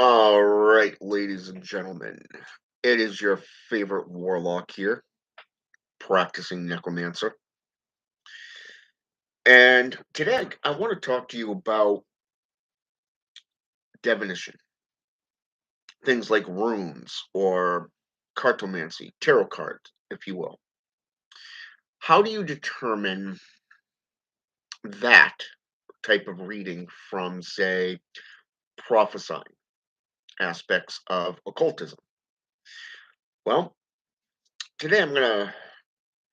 All right, ladies and gentlemen, it is your favorite warlock here, practicing necromancer. And today I want to talk to you about divination, things like runes or cartomancy, tarot cards, if you will. How do you determine that type of reading from, say, prophesying aspects of occultism? Well, today I'm going to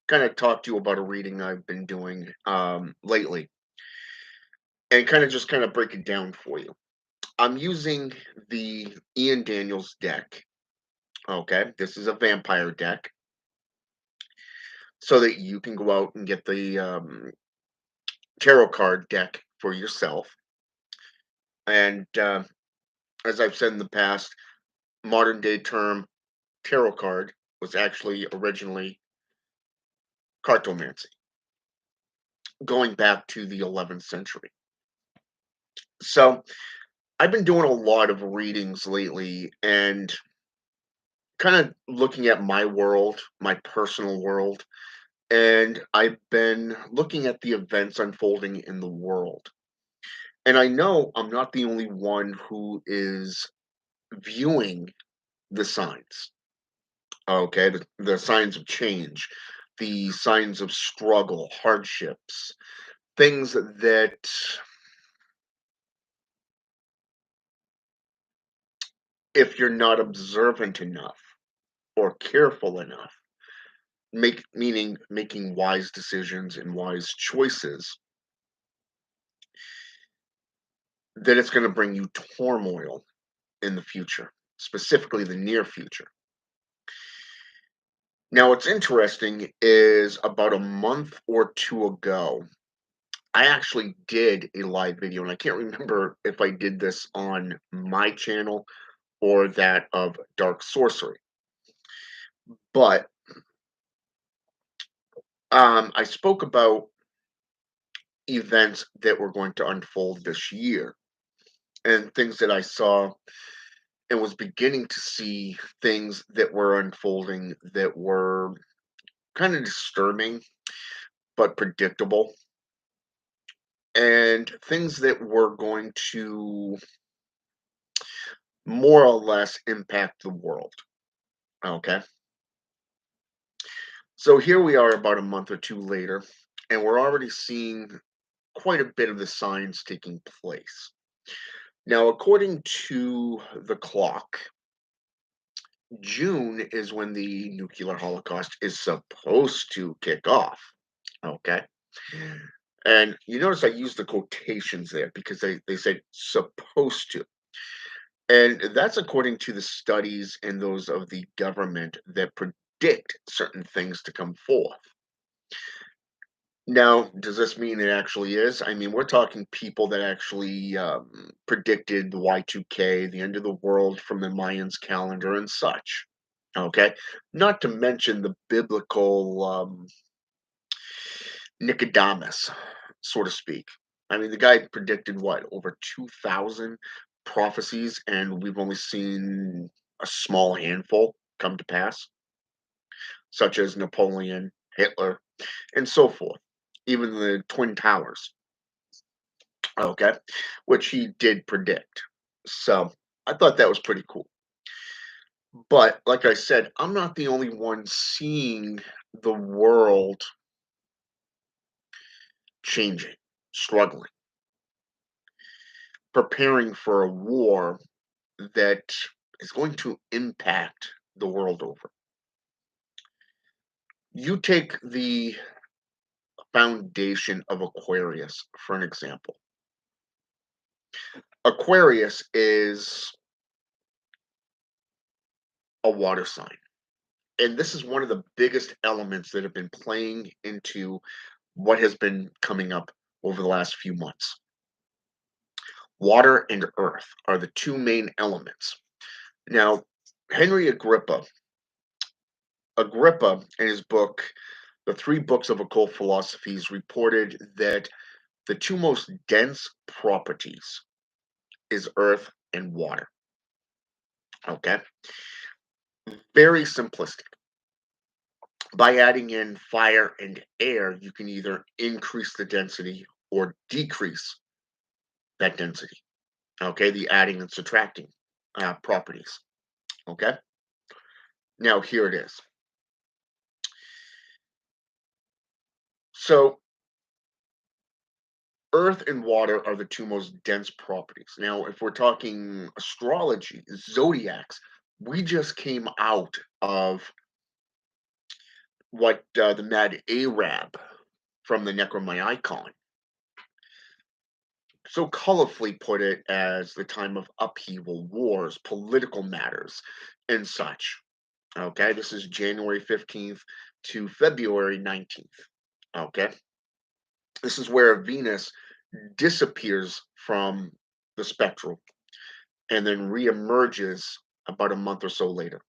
kind of talk to you about a reading I've been doing lately and kind of break it down for you. I'm using the Ian Daniels deck. Okay, this is a vampire deck, so that you can go out and get the tarot card deck for yourself. And as I've said in the past, modern day term tarot card was actually originally cartomancy, going back to the 11th century. So I've been doing a lot of readings lately and kind of looking at my world, my personal world, and I've been looking at the events unfolding in the world. And I know I'm not the only one who is viewing the signs, okay? The signs of change, the signs of struggle, hardships, things that, if you're not observant enough or careful enough, meaning making wise decisions and wise choices, that it's going to bring you turmoil in the future, specifically the near future. Now, what's interesting is about a month or two ago, I actually did a live video, and I can't remember if I did this on my channel or that of Dark Sorcery, but I spoke about events that were going to unfold this year and things that I saw and was beginning to see things that were unfolding that were kind of disturbing but predictable, and things that were going to more or less impact the world. Okay. So here we are about a month or two later, and we're already seeing quite a bit of the signs taking place. Now, according to the clock, June is when the nuclear holocaust is supposed to kick off. Okay. And you notice I used the quotations there because they said supposed to. And that's according to the studies and those of the government that predict certain things to come forth. Now, does this mean it actually is? I mean, we're talking people that actually predicted the Y2K, the end of the world from the Mayans calendar and such. Okay. Not to mention the biblical Nicodemus, so to speak. I mean, the guy predicted what, over 2,000 prophecies, and we've only seen a small handful come to pass, such as Napoleon, Hitler, and so forth. Even the Twin Towers, okay, which he did predict. So I thought that was pretty cool. But like I said, I'm not the only one seeing the world changing, struggling, preparing for a war that is going to impact the world over. You take the foundation of Aquarius for an example. Aquarius is a water sign. And this is one of the biggest elements that have been playing into what has been coming up over the last few months. Water and earth are the two main elements. Now, Henry Agrippa, in his book, The Three Books of Occult Philosophies, reported that the two most dense properties is earth and water. Okay, very simplistic. By adding in fire and air, you can either increase the density or decrease that density. Okay, the adding and subtracting properties. Okay, now here it is. So, earth and water are the two most dense properties. Now, if we're talking astrology, zodiacs, we just came out of what the Mad Arab from the Necronomicon so colorfully put it as the time of upheaval, wars, political matters, and such. Okay, this is January 15th to February 19th. Okay, this is where Venus disappears from the spectrum and then reemerges about a month or so later.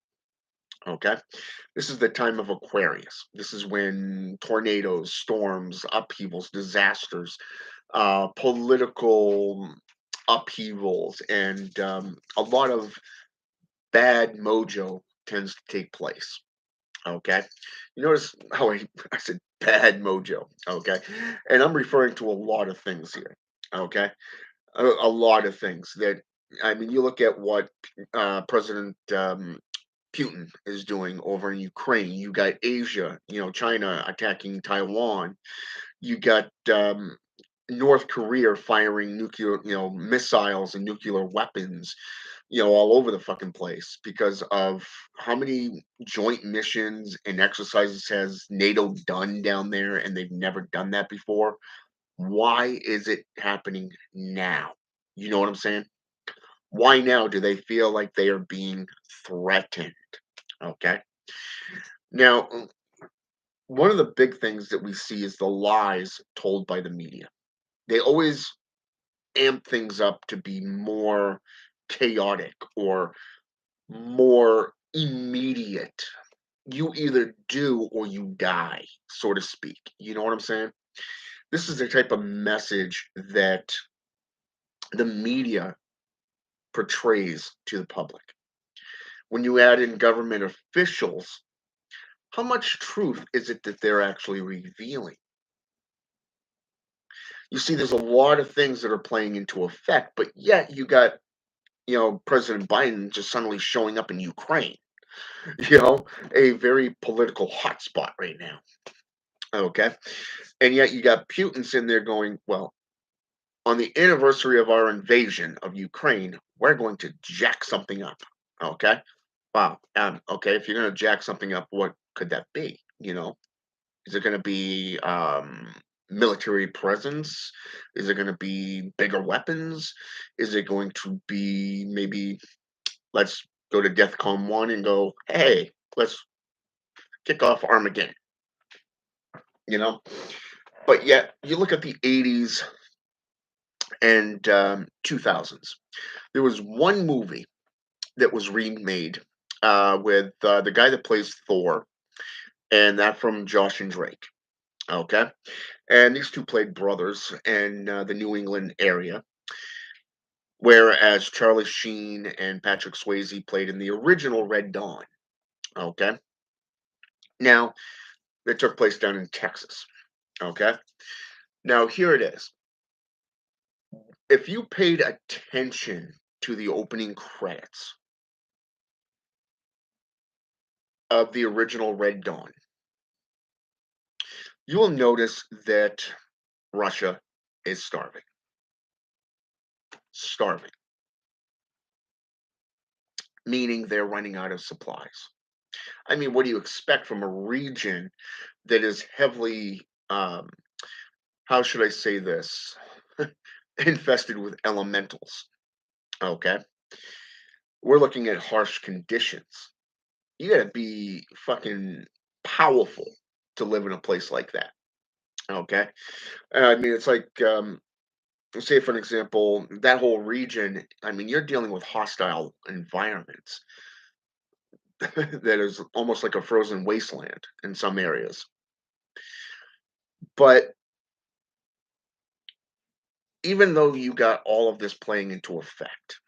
Okay, this is the time of Aquarius. This is when tornadoes, storms, upheavals, disasters, political upheavals, and a lot of bad mojo tends to take place. Okay, you notice how I said bad mojo. Okay, and I'm referring to a lot of things here. Okay, a lot of things that I mean. You look at what President Putin is doing over in Ukraine. You got Asia, China attacking Taiwan. You got North Korea firing nuclear, missiles and nuclear weapons, all over the fucking place because of how many joint missions and exercises has NATO done down there, and they've never done that before. Why is it happening now? You know what I'm saying? Why now do they feel like they are being threatened? Okay. Now, one of the big things that we see is the lies told by the media. They always amp things up to be more chaotic or more immediate. You either do or you die, so to speak. You know what I'm saying? This is the type of message that the media portrays to the public. When you add in government officials, how much truth is it that they're actually revealing? You see, there's a lot of things that are playing into effect, but yet you got, President Biden just suddenly showing up in Ukraine, you know, a very political hotspot right now. Okay. And yet you got Putin sitting there going, well, on the anniversary of our invasion of Ukraine, we're going to jack something up. Okay. Wow. Okay. If you're going to jack something up, what could that be? Is it going to be military presence? Is it going to be bigger weapons? Is it going to be maybe let's go to DEFCON 1 and go, hey, let's kick off Armageddon, you know? But yet, you look at the 80s and 2000s. There was one movie that was remade with the guy that plays Thor, and that from Josh and Drake. Okay. And these two played brothers in the New England area, whereas Charlie Sheen and Patrick Swayze played in the original Red Dawn. Okay. Now, it took place down in Texas. Okay. Now, here it is. If you paid attention to the opening credits of the original Red Dawn, you will notice that Russia is starving. Starving, meaning they're running out of supplies. I mean, what do you expect from a region that is heavily, how should I say this, infested with elementals? Okay. We're looking at harsh conditions. You got to be fucking powerful to live in a place like that. Okay. I mean, it's like, say, for an example, that whole region, I mean, you're dealing with hostile environments that is almost like a frozen wasteland in some areas. But even though you got all of this playing into effect,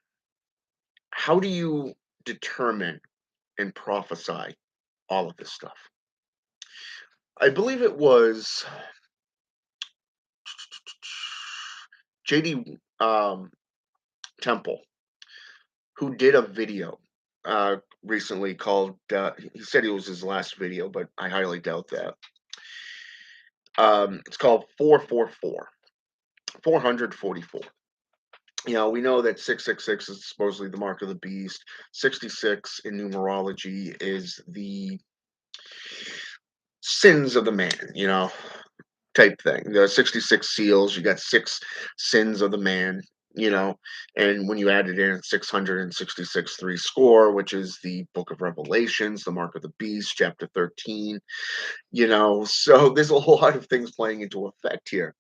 how do you determine and prophesy all of this stuff? I believe it was JD Temple who did a video recently called, he said it was his last video, but I highly doubt that. It's called 444, 444. We know that 666 is supposedly the mark of the beast. 66 in numerology is the sins of the man, type thing. The 66 seals, you got six sins of the man, you know, and when you add it in, 666 three score, which is the book of Revelations, the mark of the beast, chapter 13, so there's a whole lot of things playing into effect here.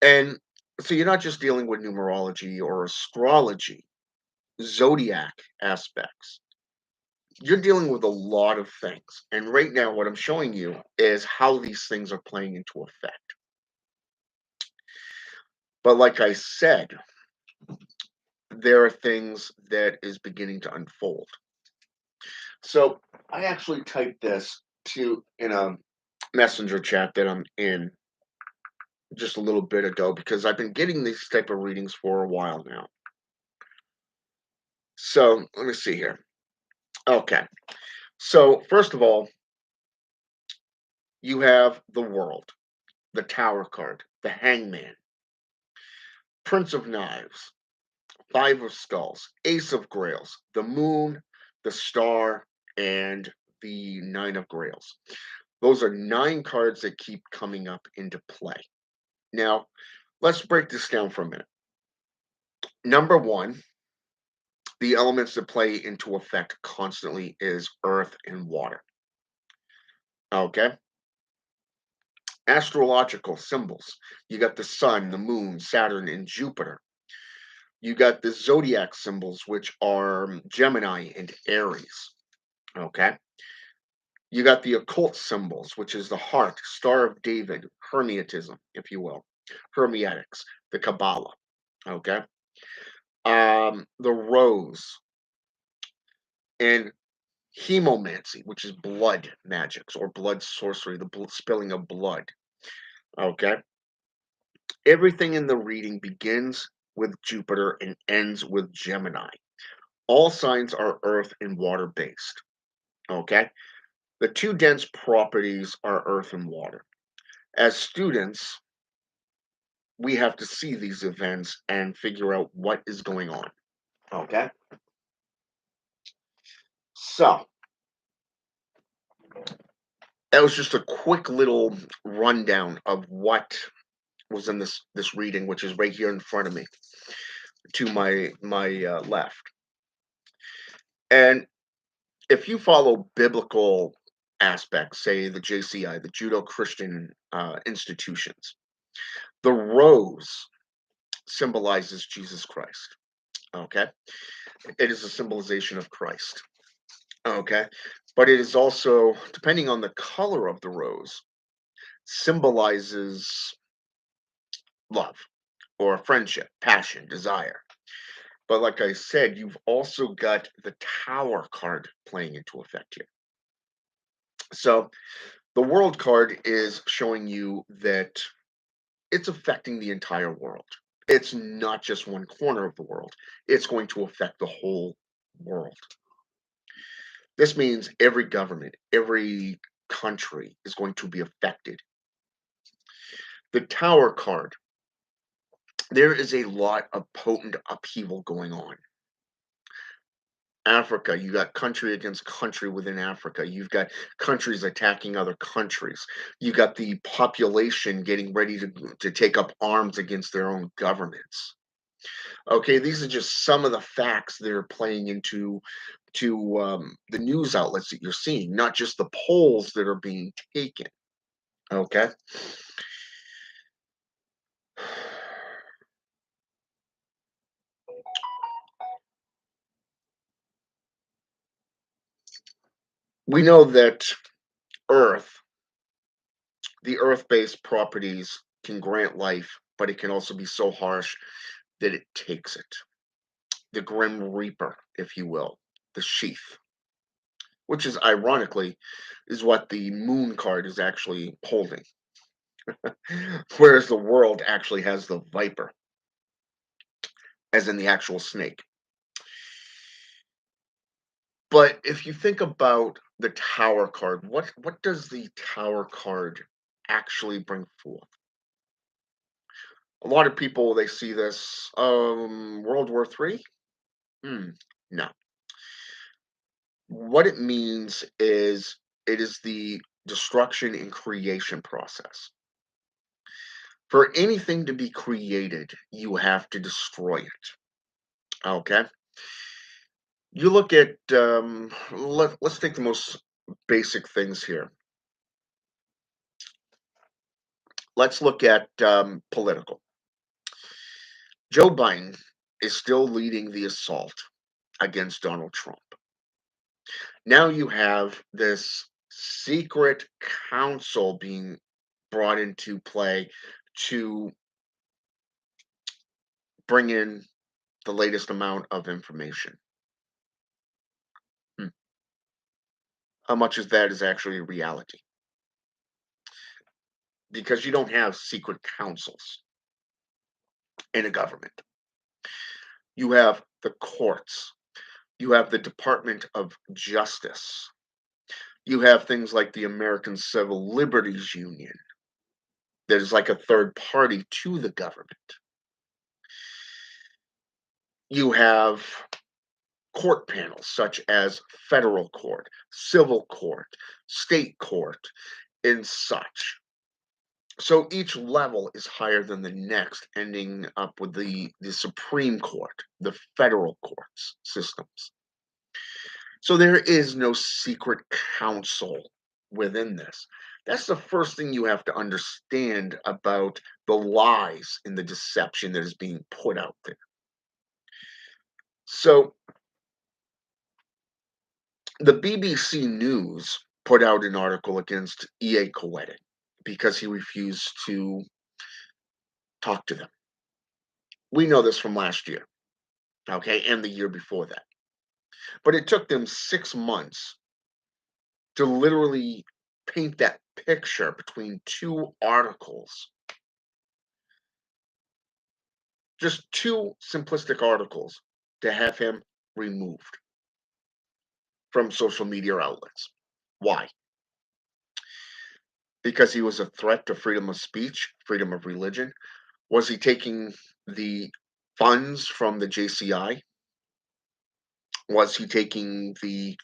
And so you're not just dealing with numerology or astrology, zodiac aspects. You're dealing with a lot of things. And right now, what I'm showing you is how these things are playing into effect. But like I said, there are things that is beginning to unfold. So I actually typed this to in a messenger chat that I'm in just a little bit ago because I've been getting these type of readings for a while now. So let me see here. Okay. So first of all, you have the world, the tower card, the hangman, prince of knives, five of skulls, ace of grails, the moon, the star, and the nine of grails. Those are 9 cards that keep coming up into play. Now, let's break this down for a minute. Number 1, the elements that play into effect constantly is earth and water. Okay? Astrological symbols. You got the sun, the moon, Saturn, and Jupiter. You got the zodiac symbols, which are Gemini and Aries. Okay? You got the occult symbols, which is the heart, Star of David, Hermetism, if you will, Hermetics, the Kabbalah. Okay? The rose and hemomancy, which is blood magics or blood sorcery, the spilling of blood. Okay? Everything in the reading begins with Jupiter and ends with Gemini. All signs are earth and water based. Okay? The two dense properties are earth and water. As students, we have to see these events and figure out what is going on. Okay? So, that was just a quick little rundown of what was in this reading, which is right here in front of me, to my left. And if you follow biblical aspects, say the JCI, the Judo Christian institutions, the rose symbolizes Jesus Christ. Okay, it is a symbolization of Christ. Okay, but it is also, depending on the color of the rose, symbolizes love or friendship, passion, desire. But like I said, you've also got the Tower card playing into effect here. So the World card is showing you that it's affecting the entire world. It's not just one corner of the world, it's going to affect the whole world. This means every government, every country is going to be affected. The Tower card, there is a lot of potent upheaval going on. Africa, you got country against country within Africa. You've got countries attacking other countries. You got the population getting ready to take up arms against their own governments. Okay, these are just some of the facts that are playing into the news outlets that you're seeing, not just the polls that are being taken. Okay. We know that Earth, the Earth-based properties can grant life, but it can also be so harsh that it takes it. The Grim Reaper, if you will, the sheath, which is ironically is what the moon card is actually holding, whereas the world actually has the viper, as in the actual snake. But if you think about the tower card, what does the tower card actually bring forth? A lot of people they see this World War III. Hmm, no. What it means is it is the destruction and creation process. For anything to be created, you have to destroy it. Okay. You look at let's take the most basic things here. Let's look at political. Joe Biden is still leading the assault against Donald Trump. Now you have this secret council being brought into play to bring in the latest amount of information. Hmm. How much of that is actually reality? Because you don't have secret councils in a government. You have the courts. You have the Department of Justice. You have things like the American Civil Liberties Union that is like a third party to the government. You have court panels such as federal court, civil court, state court, and such. So each level is higher than the next, ending up with the Supreme Court, the federal courts systems. So there is no secret council within this. That's the first thing you have to understand about the lies and the deception that is being put out there. So the BBC News put out an article against E.A. Koenig because he refused to talk to them. We know this from last year, okay, and the year before that. But it took them 6 months to literally paint that picture between two articles, just two simplistic articles, to have him removed from social media outlets. Why? Because he was a threat to freedom of speech, freedom of religion. Was he taking the funds from the JCI? Was he taking the,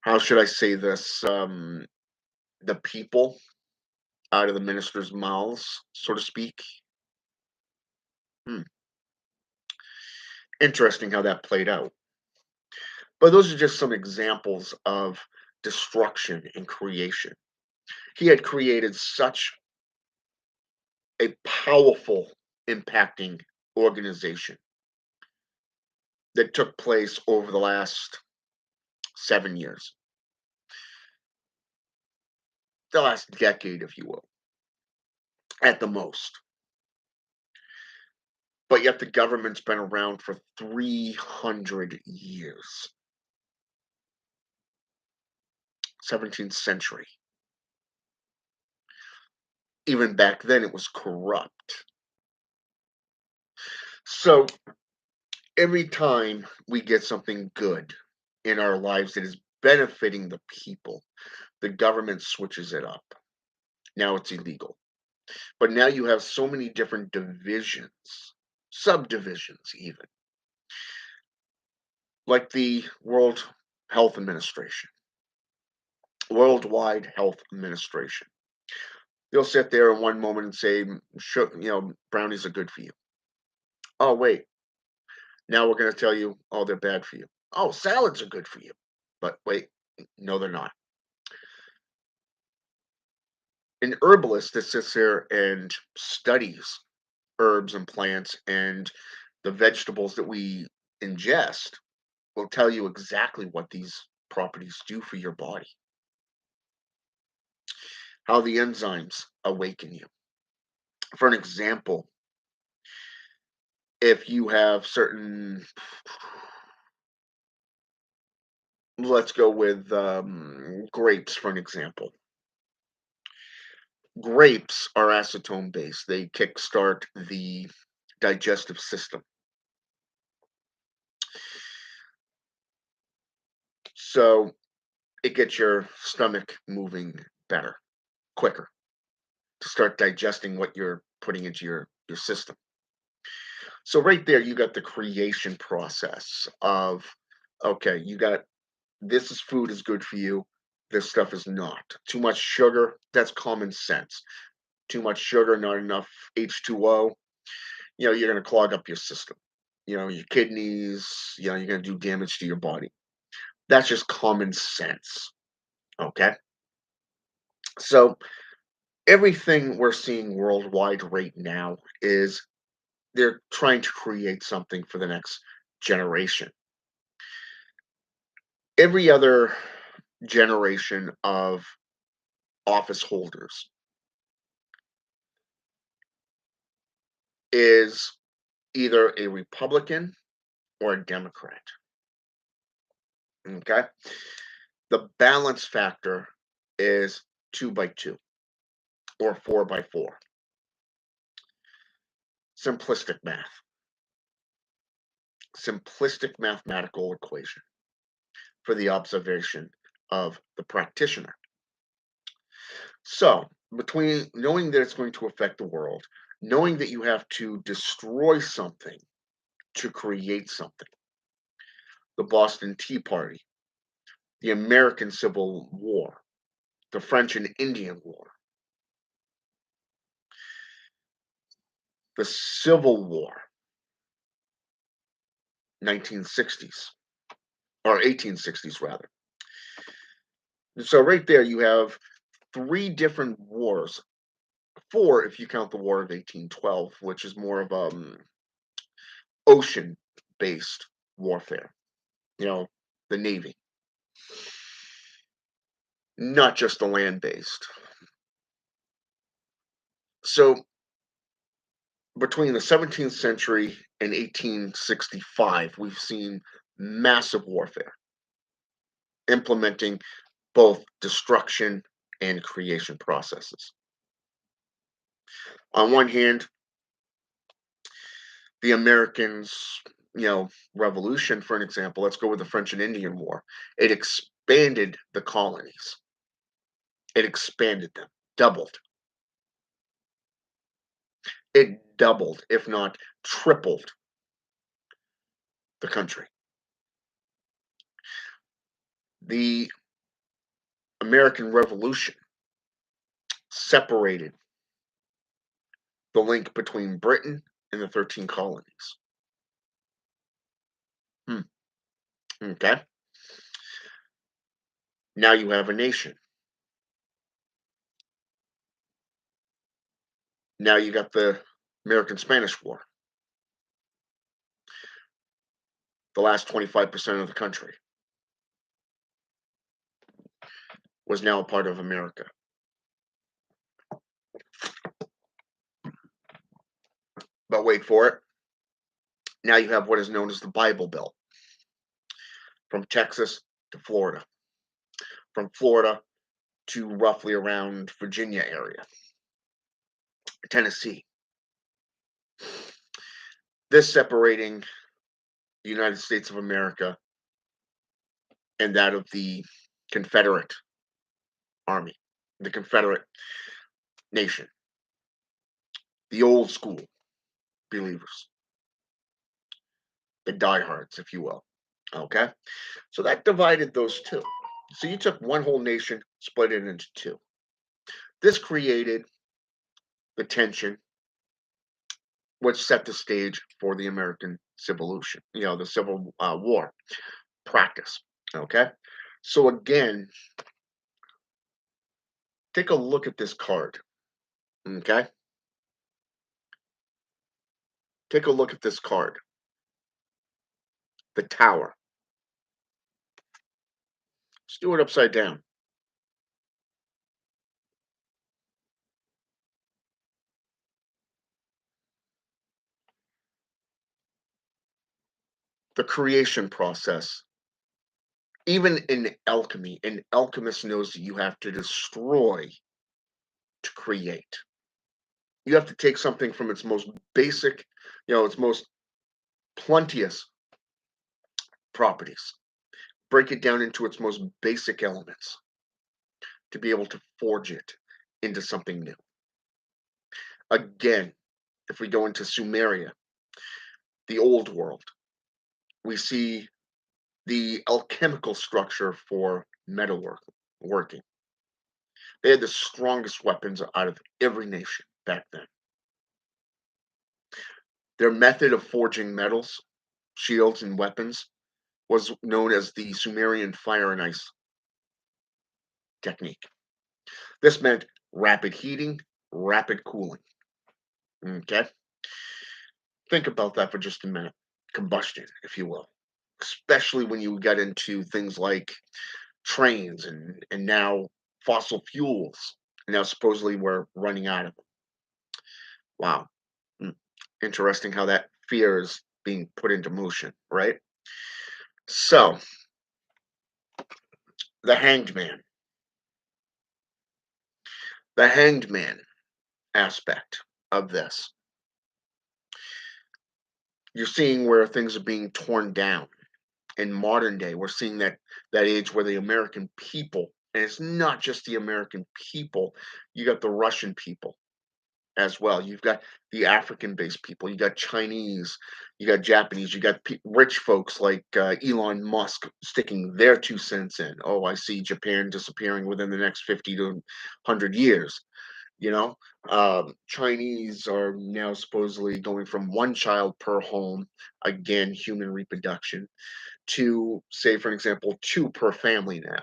how should I say this, the people out of the ministers' mouths, so to speak? Hmm. Interesting how that played out. But those are just some examples of destruction and creation. He had created such a powerful, impacting organization that took place over the last 7 years, the last decade, if you will, at the most. But yet the government's been around for 300 years, 17th century. Even back then, it was corrupt. So every time we get something good in our lives that is benefiting the people, the government switches it up. Now it's illegal. But now you have so many different divisions, subdivisions, even, like the World Health Administration, Worldwide Health Administration. They'll sit there in one moment and say, brownies are good for you. Oh, wait. Now we're going to tell you, oh, they're bad for you. Oh, salads are good for you. But wait, no, they're not. An herbalist that sits there and studies herbs and plants and the vegetables that we ingest will tell you exactly what these properties do for your body, how the enzymes awaken you. For an example, if you have certain Let's go with grapes for an example. Grapes are acetone based. They kickstart the digestive system. So it gets your stomach moving better, quicker to start digesting what you're putting into your system. So right there, you got the creation process of, okay, you got this is food is good for you. This stuff is not. Too much sugar, that's common sense. Too much sugar, not enough H2O, you're going to clog up your system. Your kidneys, you're going to do damage to your body. That's just common sense. Okay. So everything we're seeing worldwide right now is they're trying to create something for the next generation. Every other generation of office holders is either a Republican or a Democrat. Okay. The balance factor is 2 by 2 or 4 by 4. Simplistic math, simplistic mathematical equation for the observation of the practitioner. So, between knowing that it's going to affect the world, knowing that you have to destroy something to create something, the Boston Tea Party, the American Civil War, the French and Indian War, the Civil War, 1960s, or 1860s rather. So, right there, you have three different wars. Four, if you count the War of 1812, which is more of ocean-based warfare. You know, the Navy, not just the land-based. So between the 17th century and 1865, we've seen massive warfare, implementing both destruction and creation processes. On one hand, the Americans, Revolution, for an example, let's go with the French and Indian War. It expanded the colonies. It expanded them, doubled. It doubled, if not tripled, the country. The American Revolution separated the link between Britain and the 13 colonies. Hmm. Okay. Now you have a nation. Now you got the American Spanish War, the last 25% of the country was now a part of America. But wait for it. Now you have what is known as the Bible Belt from Texas to Florida, from Florida to roughly around Virginia area, Tennessee. This separating the United States of America and that of the Confederate Army, the Confederate nation, the old school believers, the diehards, if you will. Okay. So that divided those two. So you took one whole nation, split it into two. This created the tension, which set the stage for the American Civolution, the Civil War practice. Okay. So again, take a look at this card. Okay. Take a look at this card, the Tower. Let's do it upside down. The creation process Even in alchemy, an alchemist knows that you have to destroy to create. You have to take something from its most basic, its most plenteous properties, break it down into its most basic elements to be able to forge it into something new. Again, if we go into Sumeria, the old world, we see the alchemical structure for metalwork working. They had the strongest weapons out of every nation back then. Their method of forging metals, shields, and weapons was known as the Sumerian fire and ice technique. This meant rapid heating, rapid cooling. Okay? Think about that for just a minute. Combustion, if you will. Especially when you get into things like trains and now fossil fuels. Now supposedly we're running out of them. Wow. Mm. Interesting how that fear is being put into motion, right? So, the hanged man. The hanged man aspect of this. You're seeing where things are being torn down in modern day. We're seeing that age where the American people, and it's not just the American people, you got the Russian people as well. You've got the African-based people. You got Chinese. You got Japanese. You got rich folks like Elon Musk sticking their 2 cents in. Oh, I see Japan disappearing within the next 50 to 100 years. You know, Chinese are now supposedly going from one child per home, again, human reproduction, to say, for example, two per family now,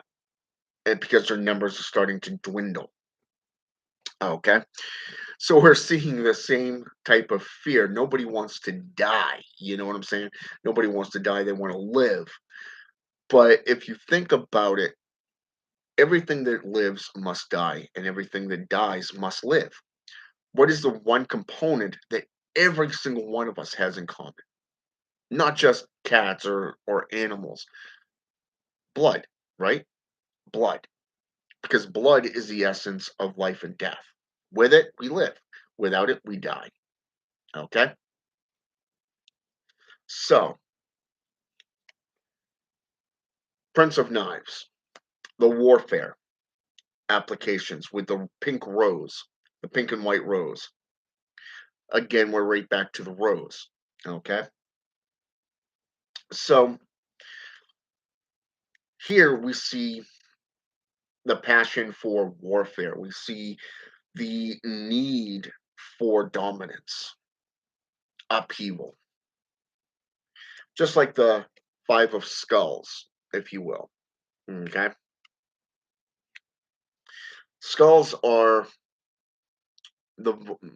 and because their numbers are starting to dwindle. Okay. So we're seeing the same type of fear. Nobody wants to die. You know what I'm saying? Nobody wants to die. They want to live. But if you think about it, everything that lives must die, and everything that dies must live. What is the one component that every single one of us has in common? Not just cats or animals. Blood, right? Blood. Because blood is the essence of life and death. With it, we live. Without it, we die. Okay? So, Prince of Knives, the warfare applications with the pink rose, the pink and white rose. Again, we're right back to the rose. Okay? So, here we see the passion for warfare. We see the need for dominance, upheaval, just like the Five of Skulls, if you will. Okay? Skulls are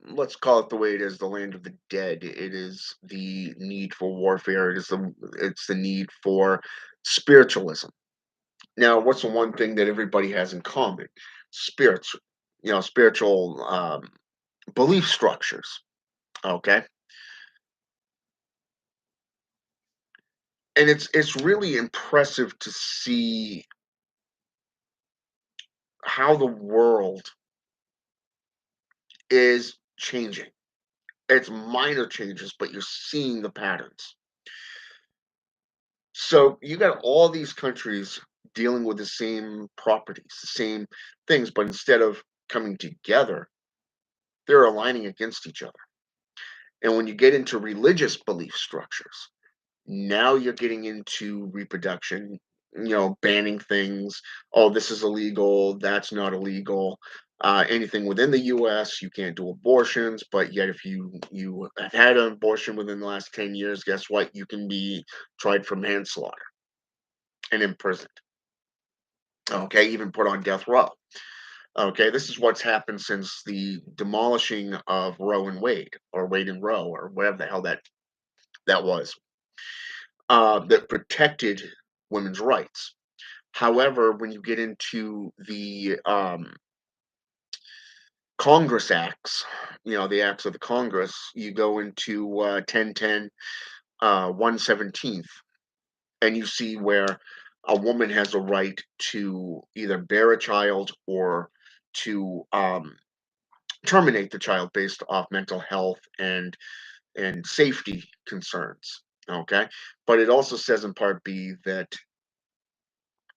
let's call it the way it is, the land of the dead. It is the need for warfare. It's the need for spiritualism. Now, what's the one thing that everybody has in common? Spirits, spiritual belief structures. Okay, and it's really impressive to see how the world is changing. It's minor changes, but you're seeing the patterns. So you got all these countries dealing with the same properties, the same things, but instead of coming together, they're aligning against each other. And when you get into religious belief structures, now you're getting into reproduction, banning things. Oh, this is illegal. That's not illegal. Anything within the U.S., you can't do abortions. But yet, if you have had an abortion within the last 10 years, guess what? You can be tried for manslaughter and imprisoned. Okay, even put on death row. Okay, this is what's happened since the demolishing of Roe and Wade, or Wade and Roe, or whatever the hell that was, that protected women's rights. However, when you get into the Congress acts, the acts of the Congress, you go into 1010, 117th, and you see where a woman has a right to either bear a child or to terminate the child based off mental health and safety concerns. Okay, but it also says in Part B that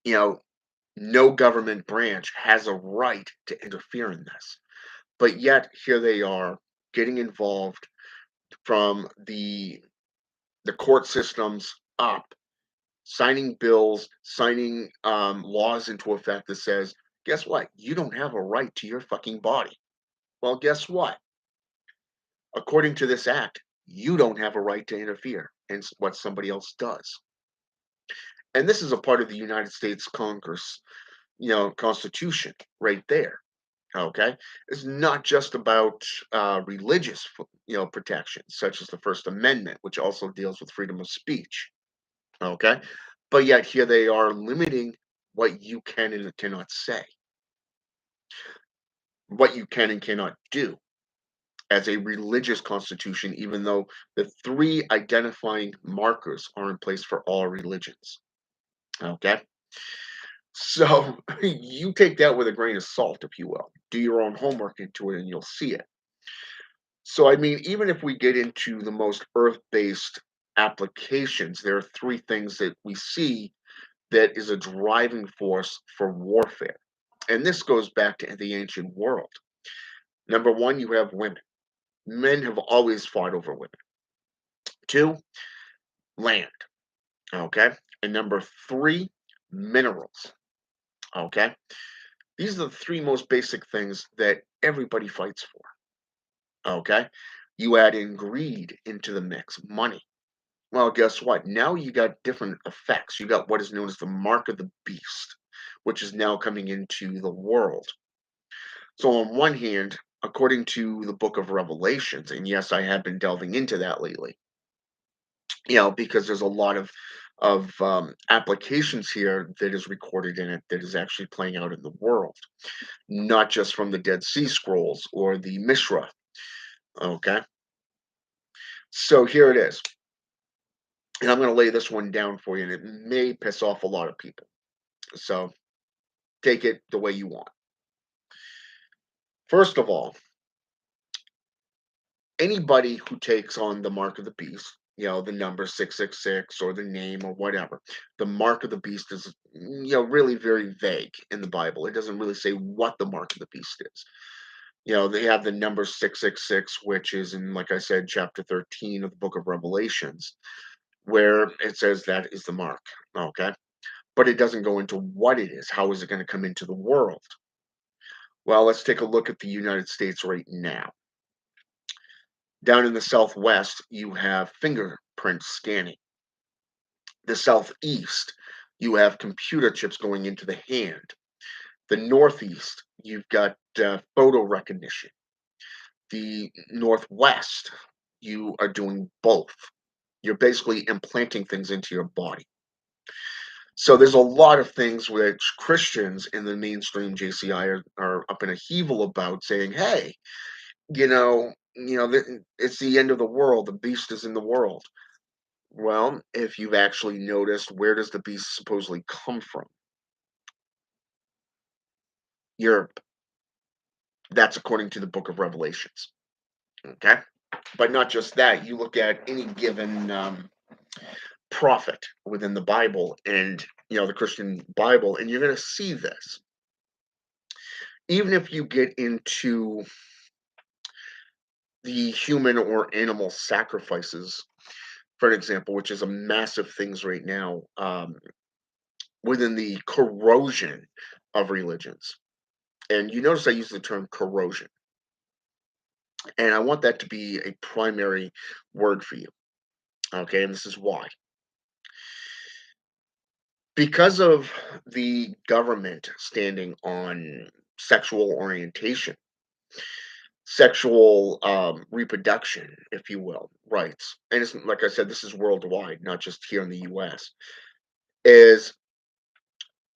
you know no government branch has a right to interfere in this. But yet here they are getting involved from the court systems up, signing bills, signing laws into effect that says, guess what? You don't have a right to your fucking body. Well, guess what? According to this act, you don't have a right to interfere in what somebody else does. And this is a part of the United States Congress, Constitution right there. Okay, it's not just about religious, protections such as the First Amendment, which also deals with freedom of speech. Okay, but yet here they are limiting what you can and cannot say, what you can and cannot do as a religious constitution, even though the three identifying markers are in place for all religions. Okay, so you take that with a grain of salt, if you will. Do your own homework into it, and you'll see it. So, I mean, even if we get into the most earth-based applications, there are three things that we see that is a driving force for warfare. And this goes back to the ancient world. Number one, you have women. Men have always fought over women. Two, land. Okay. And number three, minerals. Okay. These are the three most basic things that everybody fights for. Okay. You add in greed into the mix, money. Well, guess what? Now you got different effects. You got what is known as the mark of the beast, which is now coming into the world. So, on one hand, according to the book of Revelations, and yes, I have been delving into that lately, because there's a lot of applications here that is recorded in it that is actually playing out in the world, not just from the Dead Sea Scrolls or the Mishra. Okay, so here it is, and I'm going to lay this one down for you, and it may piss off a lot of people. So take it the way you want. First of all, anybody who takes on the mark of the beast, the number 666 or the name or whatever, the mark of the beast is, really very vague in the Bible. It doesn't really say what the mark of the beast is. They have the number 666, which is in, like I said, chapter 13 of the book of Revelations, where it says that is the mark. Okay. But it doesn't go into what it is. How is it going to come into the world? Well, let's take a look at the United States right now. Down in the Southwest, you have fingerprint scanning. The Southeast, you have computer chips going into the hand. The Northeast, you've got photo recognition. The Northwest, you are doing both. You're basically implanting things into your body. So there's a lot of things which Christians in the mainstream JCI are up in a heaval about, saying, "Hey, it's the end of the world. The beast is in the world." Well, if you've actually noticed, where does the beast supposedly come from? Europe. That's according to the book of Revelations. Okay. But not just that, you look at any given prophet within the Bible and, the Christian Bible, and you're going to see this. Even if you get into the human or animal sacrifices, for example, which is a massive things right now, within the corrosion of religions. And you notice I use the term corrosion. And I want that to be a primary word for you. Okay. And this is why. Because of the government standing on sexual orientation, sexual reproduction, if you will, rights. And it's like I said, this is worldwide, not just here in the US, is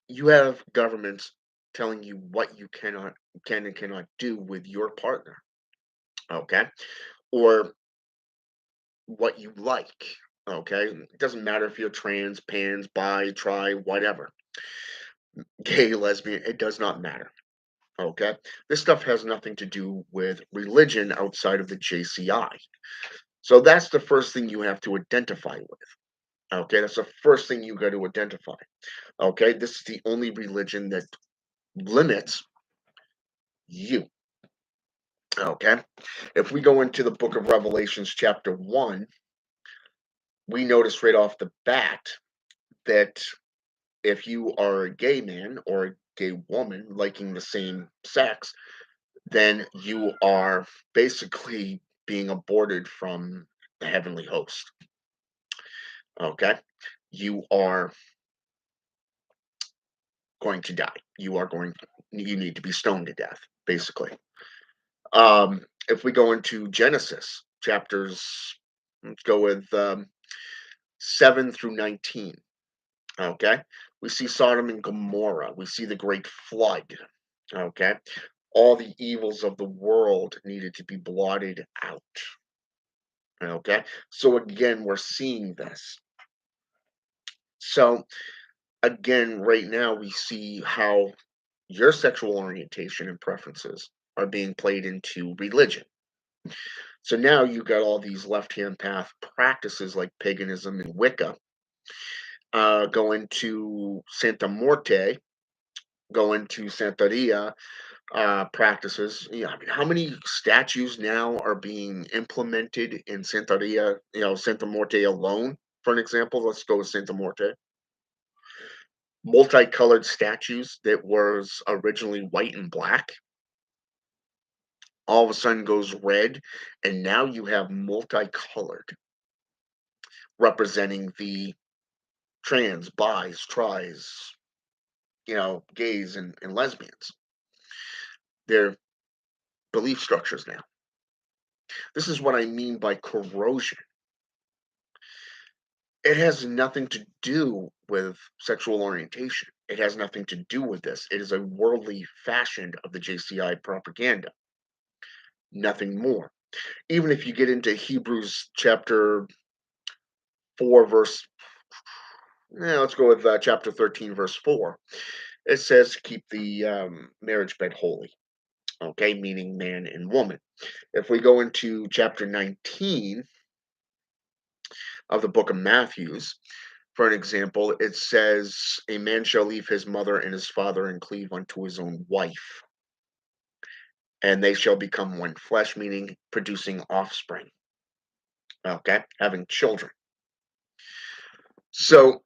you have governments telling you what you can and cannot do with your partner. Okay. Or what you like. Okay, it doesn't matter if you're trans, pans, bi, tri, whatever, gay, lesbian, it does not matter. Okay, this stuff has nothing to do with religion outside of the JCI. So that's the first thing you have to identify with. Okay, that's the first thing you got to identify. Okay, this is the only religion that limits you. Okay, if we go into the book of Revelations, chapter 1, we notice right off the bat that if you are a gay man or a gay woman liking the same sex, then you are basically being aborted from the heavenly host. Okay, you are going to die. You need to be stoned to death, basically. If we go into Genesis chapters, let's go with 7 through 19. Okay, we see Sodom and Gomorrah. We see the great flood. Okay, all the evils of the world needed to be blotted out. Okay, so again, we're seeing this. So again, right now, we see how your sexual orientation and preferences are being played into religion. So now you got all these left-hand path practices like paganism and Wicca, going to Santa Morte, going to Santeria practices. Yeah, I mean, how many statues now are being implemented in Santeria? Santa Morte alone, for an example. Let's go with Santa Morte. Multicolored statues that was originally white and black all of a sudden goes red, and now you have multicolored representing the trans, bis, tris, gays and lesbians. Their belief structures now. This is what I mean by corrosion. It has nothing to do with sexual orientation. It has nothing to do with this. It is a worldly fashion of the JCI propaganda, nothing more. Even if you get into Hebrews chapter 4, verse, let's go with chapter 13, verse 4. It says, keep the marriage bed holy, okay, meaning man and woman. If we go into chapter 19 of the book of Matthews, for an example, it says, a man shall leave his mother and his father and cleave unto his own wife, and they shall become one flesh, meaning producing offspring, okay, having children. So,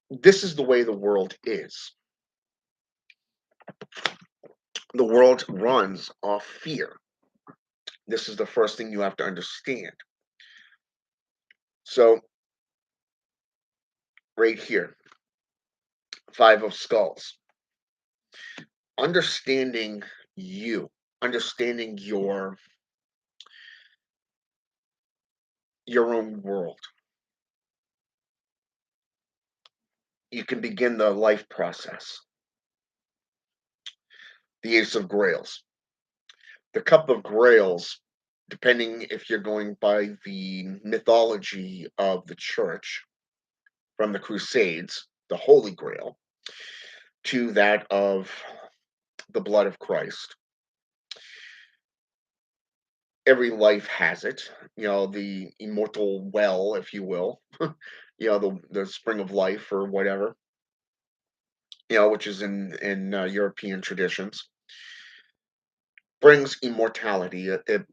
this is the way the world is. The world runs off fear. This is the first thing you have to understand. So, right here, Five of Skulls. Understanding you, understanding your own world. You can begin the life process. The Ace of Grails. The Cup of Grails, depending if you're going by the mythology of the church from the Crusades, the Holy Grail, to that of the blood of Christ. Every life has it, the immortal well, if you will, the spring of life or whatever, which is in European traditions, brings immortality. It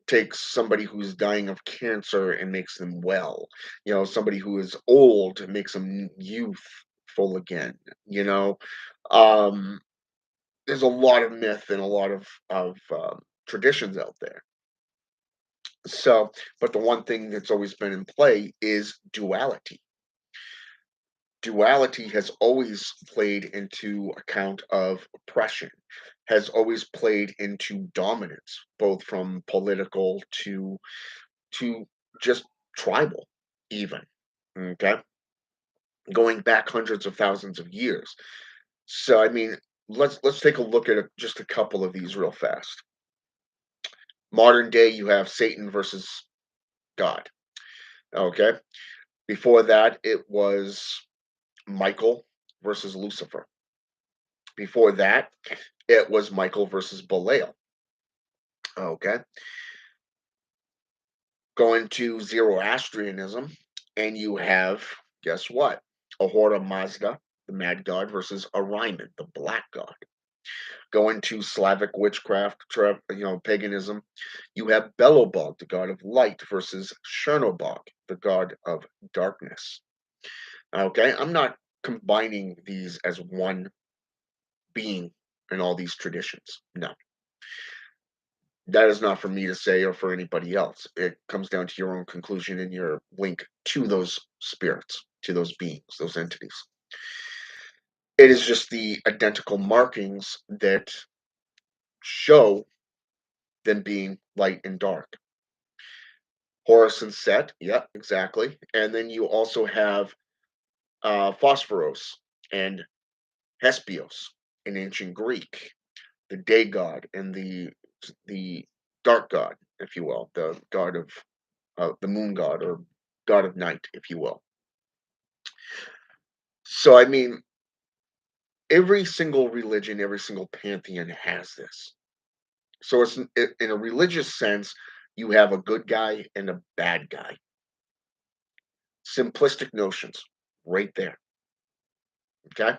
takes somebody who's dying of cancer and makes them well. Somebody who is old and makes them youthful again. Um, there's a lot of myth and a lot of traditions out there. So, but the one thing that's always been in play is duality. Duality has always played into account of oppression, has always played into dominance, both from political to just tribal, even. Okay, going back hundreds of thousands of years. So, I mean, let's take a look at just a couple of these real fast. Modern day, you have Satan versus God. Okay, Before that, it was Michael versus Lucifer. Before that, it was Michael versus Belial. Okay. Going to Zoroastrianism, and you have, guess what? Ahura Mazda, the mad god, versus Orion, the black god. Going to Slavic witchcraft, paganism, you have Belobog, the god of light, versus Chernobog, the god of darkness. Okay, I'm not combining these as one being in all these traditions. No, that is not for me to say or for anybody else. It comes down to your own conclusion and your link to those spirits, to those beings, those entities. It is just the identical markings that show them being light and dark. Horus and Set, yeah, exactly. And then you also have Phosphoros and Hespios in ancient Greek, the day god and the dark god, if you will, the god of the moon god or god of night, if you will. So, I mean, every single religion, every single pantheon has this. So, in a religious sense, you have a good guy and a bad guy. Simplistic notions, right there. Okay.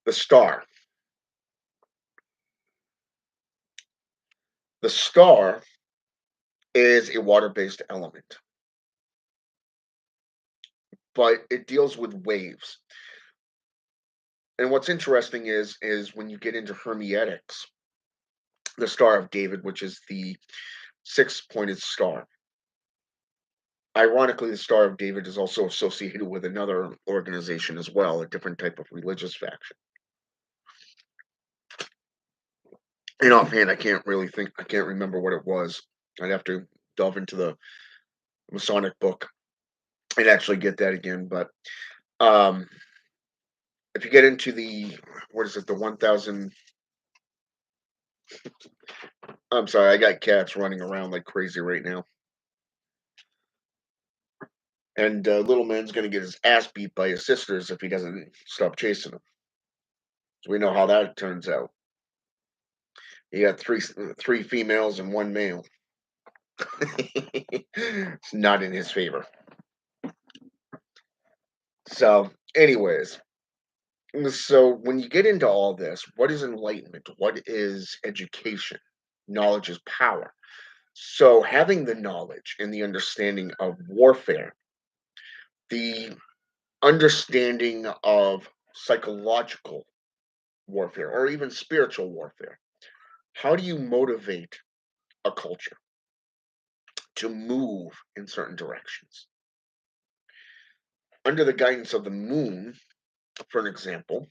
The star. The star is a water-based element, but it deals with waves. And what's interesting is when you get into Hermeetics, the Star of David, which is the six-pointed star. Ironically, the Star of David is also associated with another organization as well, a different type of religious faction. And offhand, I can't remember what it was. I'd have to delve into the Masonic book and actually get that again. But um, if you get into what is it, the 1000, I'm sorry, I got cats running around like crazy right now. And little man's going to get his ass beat by his sisters if he doesn't stop chasing them. So we know how that turns out. You got three females and one male. It's not in his favor. So, anyways, so when you get into all this, what is enlightenment? What is education? Knowledge is power. So, having the knowledge and the understanding of warfare, the understanding of psychological warfare, or even spiritual warfare, how do you motivate a culture to move in certain directions? Under the guidance of the moon, for an example,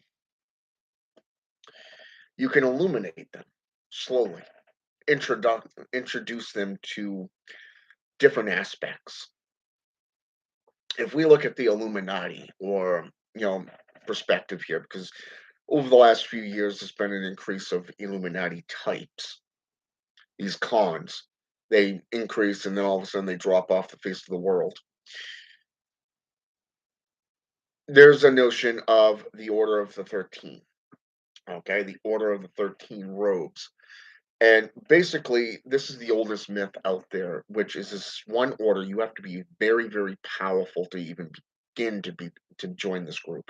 you can illuminate them slowly, introduce them to different aspects. If we look at the Illuminati or, perspective here, because over the last few years, there's been an increase of Illuminati types, these cons. They increase and then all of a sudden they drop off the face of the world. There's a notion of the Order of the 13. Okay, the Order of the 13 Robes. And basically, this is the oldest myth out there, which is this one order. You have to be very, very powerful to even begin to join this group.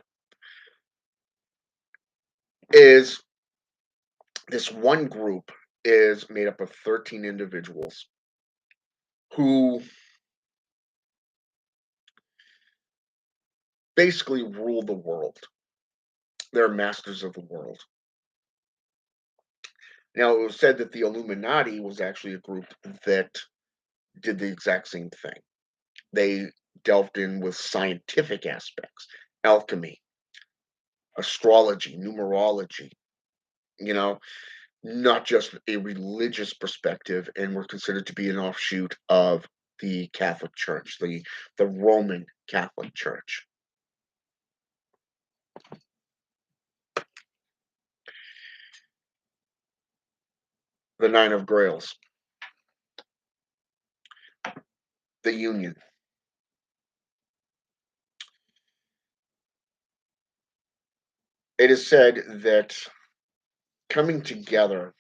Is this one group is made up of 13 individuals who basically rule the world. They're masters of the world. Now, it was said that the Illuminati was actually a group that did the exact same thing. They delved in with scientific aspects, alchemy, astrology, numerology, you know, not just a religious perspective, and were considered to be an offshoot of the Catholic Church, the Roman Catholic Church. The Nine of Grails. the union. It is said that coming together,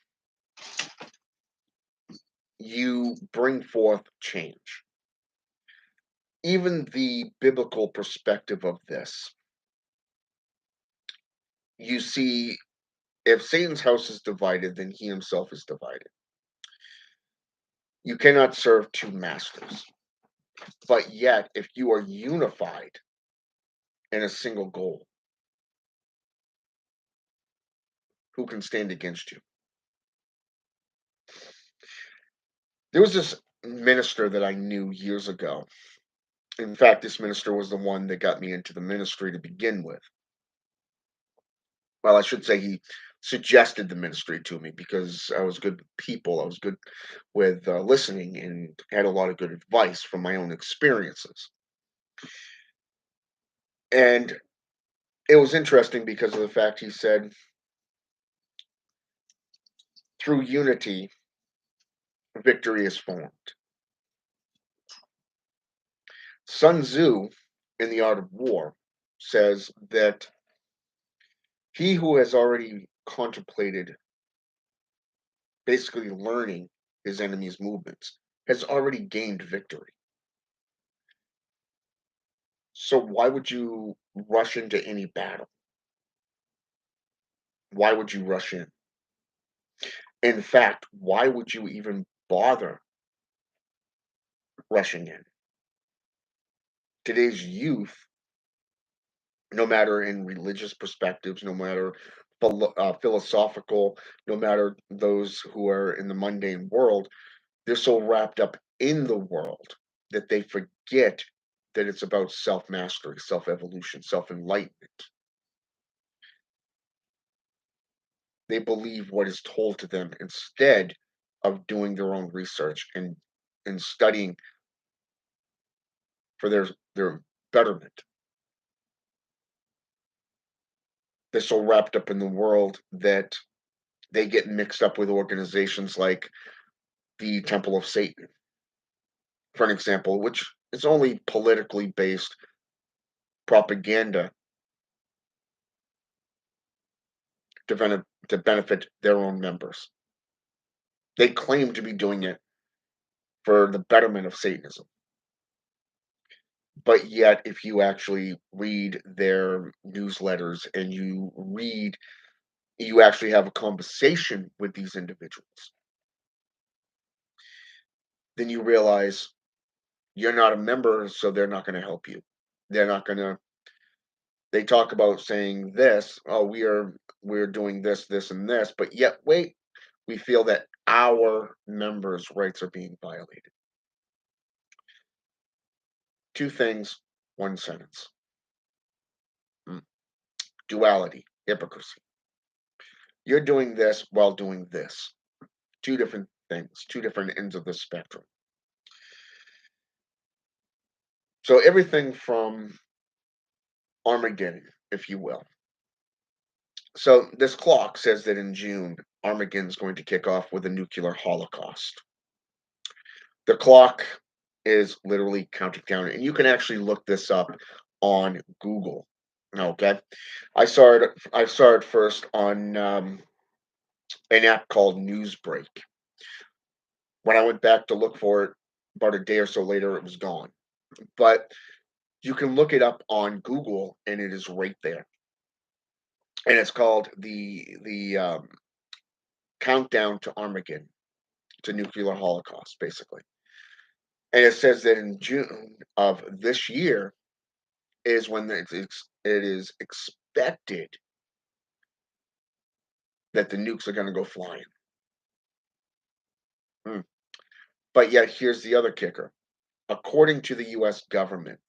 you bring forth change. Even the biblical perspective of this, you see, if Satan's house is divided, then he himself is divided. You cannot serve two masters. But yet, if you are unified in a single goal, who can stand against you? There was this minister that I knew years ago. In fact, this minister was the one that got me into the ministry to begin with. Well, I should say he suggested the ministry to me because I was good with people. I was good with listening and had a lot of good advice from my own experiences. And it was interesting because of the fact he said, through unity, victory is formed. Sun Tzu, in The Art of War, says that he who has already contemplated, basically learning his enemy's movements, has already gained victory. So why would you rush into any battle? Why would you rush in? In fact, why would you even bother rushing in? Today's youth, no matter in religious perspectives, no matter philosophical, no matter those who are in the mundane world, they're so wrapped up in the world that they forget that it's about self mastery, self evolution, self enlightenment. They believe what is told to them instead of doing their own research and studying for their betterment. They're so wrapped up in the world that they get mixed up with organizations like the Temple of Satan, for an example, which is only politically based propaganda to benefit their own members. They claim to be doing it for the betterment of Satanism. But yet, if you actually read their newsletters and you actually have a conversation with these individuals, then you realize you're not a member, so they're not going to help you. They're not going to. They talk about saying this, oh, we're doing this, this, and this, but yet, wait, we feel that our members' rights are being violated. Two things, one sentence. Mm. Duality, hypocrisy. You're doing this while doing this. Two different things, two different ends of the spectrum. So everything from Armageddon, if you will. So this clock says that in June, Armageddon's going to kick off with a nuclear holocaust. The clock is literally counting down, and you can actually look this up on Google. Okay, I saw it first on an app called Newsbreak. When I went back to look for it, about a day or so later, it was gone. But you can look it up on Google, and it is right there. And it's called the countdown to Armageddon, to nuclear holocaust, basically. And it says that in June of this year is when it is expected that the nukes are going to go flying. Hmm. But yet, here's the other kicker. According to the US government,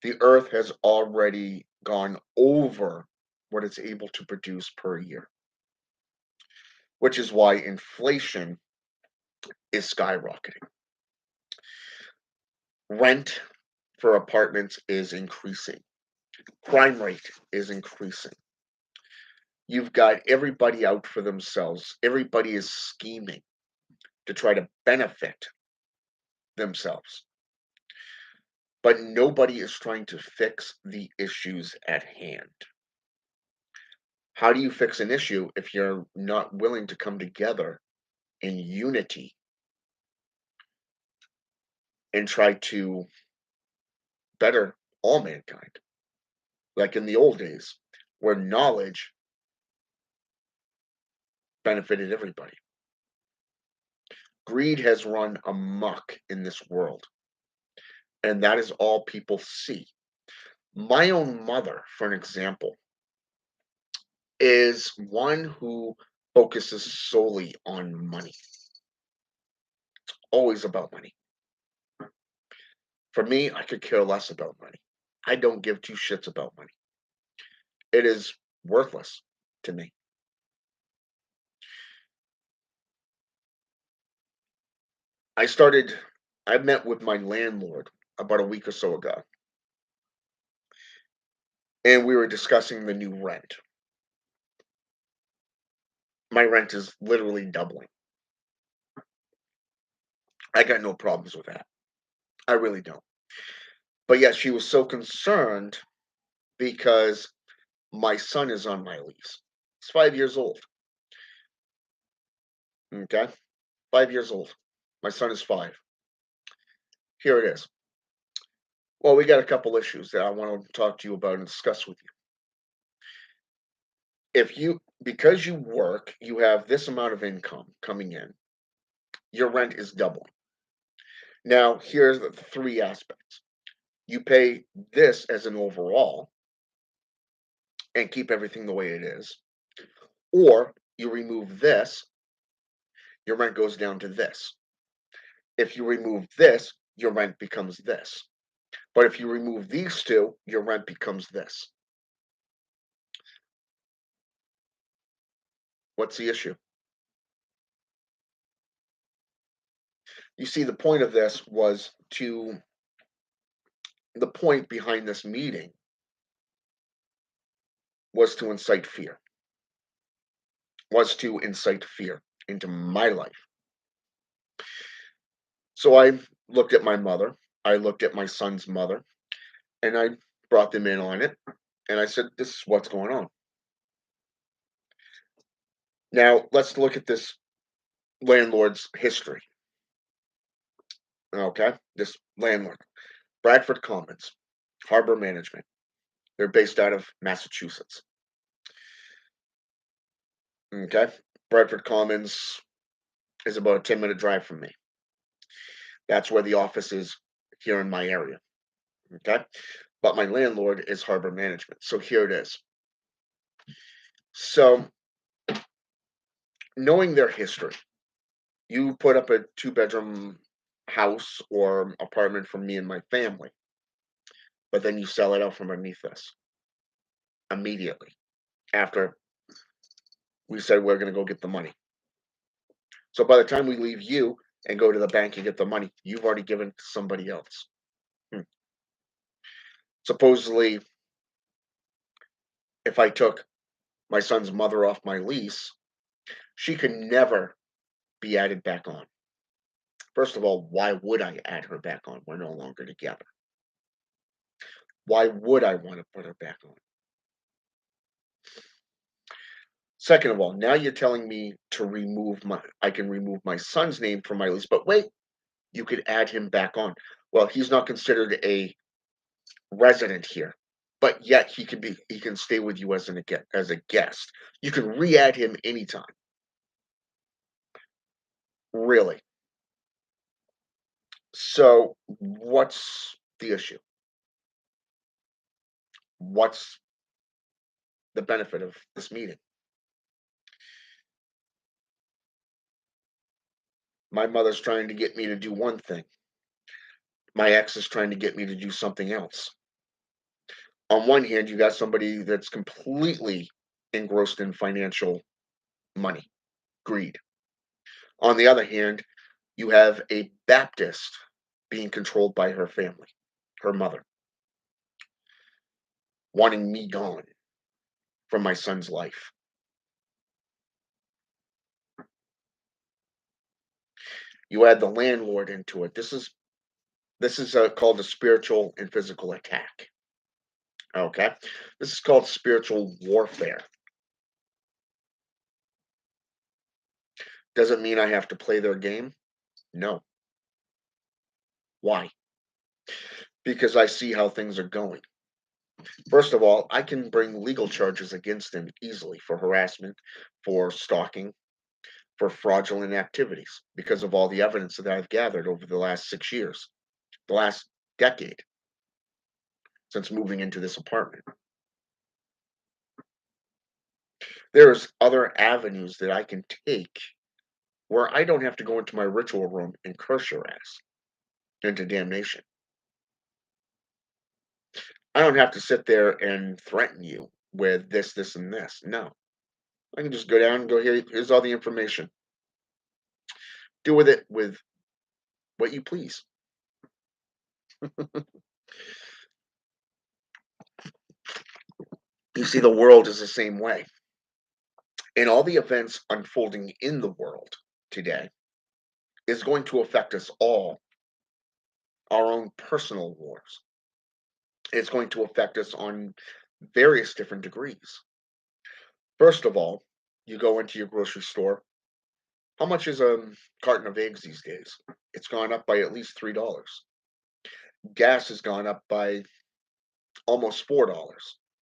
the Earth has already gone over what it's able to produce per year, which is why inflation is skyrocketing. Rent for apartments is increasing. Crime rate is increasing. You've got everybody out for themselves. Everybody is scheming to try to benefit themselves. But nobody is trying to fix the issues at hand. How do you fix an issue if you're not willing to come together in unity and try to better all mankind? Like in the old days, where knowledge benefited everybody. Greed has run amok in this world, and that is all people see. My own mother, for an example, is one who focuses solely on money, always about money. For me, I could care less about money. I don't give two shits about money. It is worthless to me. I started, I met with my landlord about a week or so ago, and we were discussing the new rent. My rent is literally doubling. I got no problems with that. I really don't. But yet she was so concerned because my son is on my lease. He's 5 years old. Okay. 5 years old. My son is five. Here it is. Well, we got a couple issues that I want to talk to you about and discuss with you. If you, because you work, you have this amount of income coming in, your rent is doubling. Now, here's the three aspects. You pay this as an overall and keep everything the way it is, or you remove this, your rent goes down to this. If you remove this, your rent becomes this. But if you remove these two, your rent becomes this. What's the issue? You see, the point of this was to, the point behind this meeting was to incite fear, was to incite fear into my life. So I looked at my mother, I looked at my son's mother, and I brought them in on it. And I said, this is what's going on. Now, let's look at this landlord's history. Okay, this landlord, Bradford Commons, Harbor Management. They're based out of Massachusetts. Okay, Bradford Commons is about a 10-minute drive from me. That's where the office is here in my area. Okay, but my landlord is Harbor Management. So here it is. So, knowing their history, you put up a two-bedroom house or apartment for me and my family, but then you sell it out from underneath us immediately after we said we're going to go get the money. So by the time we leave you and go to the bank and get the money, you've already given it to somebody else. Hmm. Supposedly, if I took my son's mother off my lease, she could never be added back on. First of all, why would I add her back on? We're no longer together. Why would I want to put her back on? Second of all, now you're telling me to remove my, I can remove my son's name from my lease, but wait, you could add him back on. Well, he's not considered a resident here, but yet he can stay with you as as a guest. You can re-add him anytime. Really. So what's the issue? What's the benefit of this meeting? My mother's trying to get me to do one thing. My ex is trying to get me to do something else. On one hand, you got somebody that's completely engrossed in financial money, greed. On the other hand, you have a Baptist being controlled by her family, her mother, wanting me gone from my son's life. You add the landlord into it. This is This is called a spiritual and physical attack. Okay. This is called spiritual warfare. Does it mean I have to play their game? No. Why? Because I see how things are going. First of all, I can bring legal charges against him easily for harassment, for stalking, for fraudulent activities because of all the evidence that I've gathered over the last 6 years, the last decade since moving into this apartment. There's other avenues that I can take where I don't have to go into my ritual room and curse your ass into damnation. I don't have to sit there and threaten you with this, this, and this. No. I can just go down and go, here's all the information. Do with it with what you please. You see, the world is the same way. And all the events unfolding in the world today is going to affect us all, our own personal wars. It's going to affect us on various different degrees. First of all, you go into your grocery store. How much is a carton of eggs these days? It's gone up by at least $3. Gas has gone up by almost $4,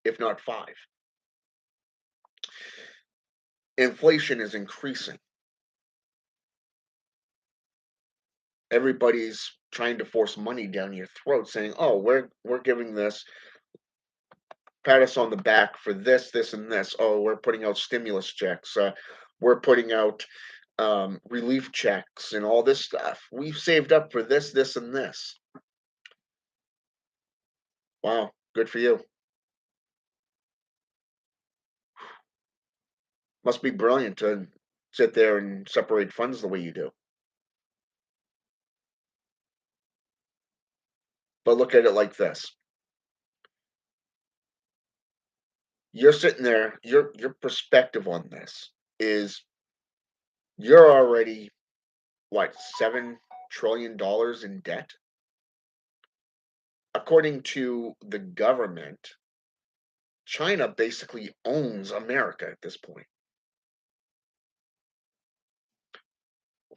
if not five. Inflation is increasing. Everybody's trying to force money down your throat, saying, "Oh, we're giving this, pat us on the back for this, this, and this. Oh, we're putting out stimulus checks. We're putting out relief checks and all this stuff. We've saved up for this, this, and this." Wow, good for you. Must be brilliant to sit there and separate funds the way you do. But look at it like this. You're sitting there, your perspective on this is you're already what, $7 trillion in debt? According to the government, China basically owns America at this point.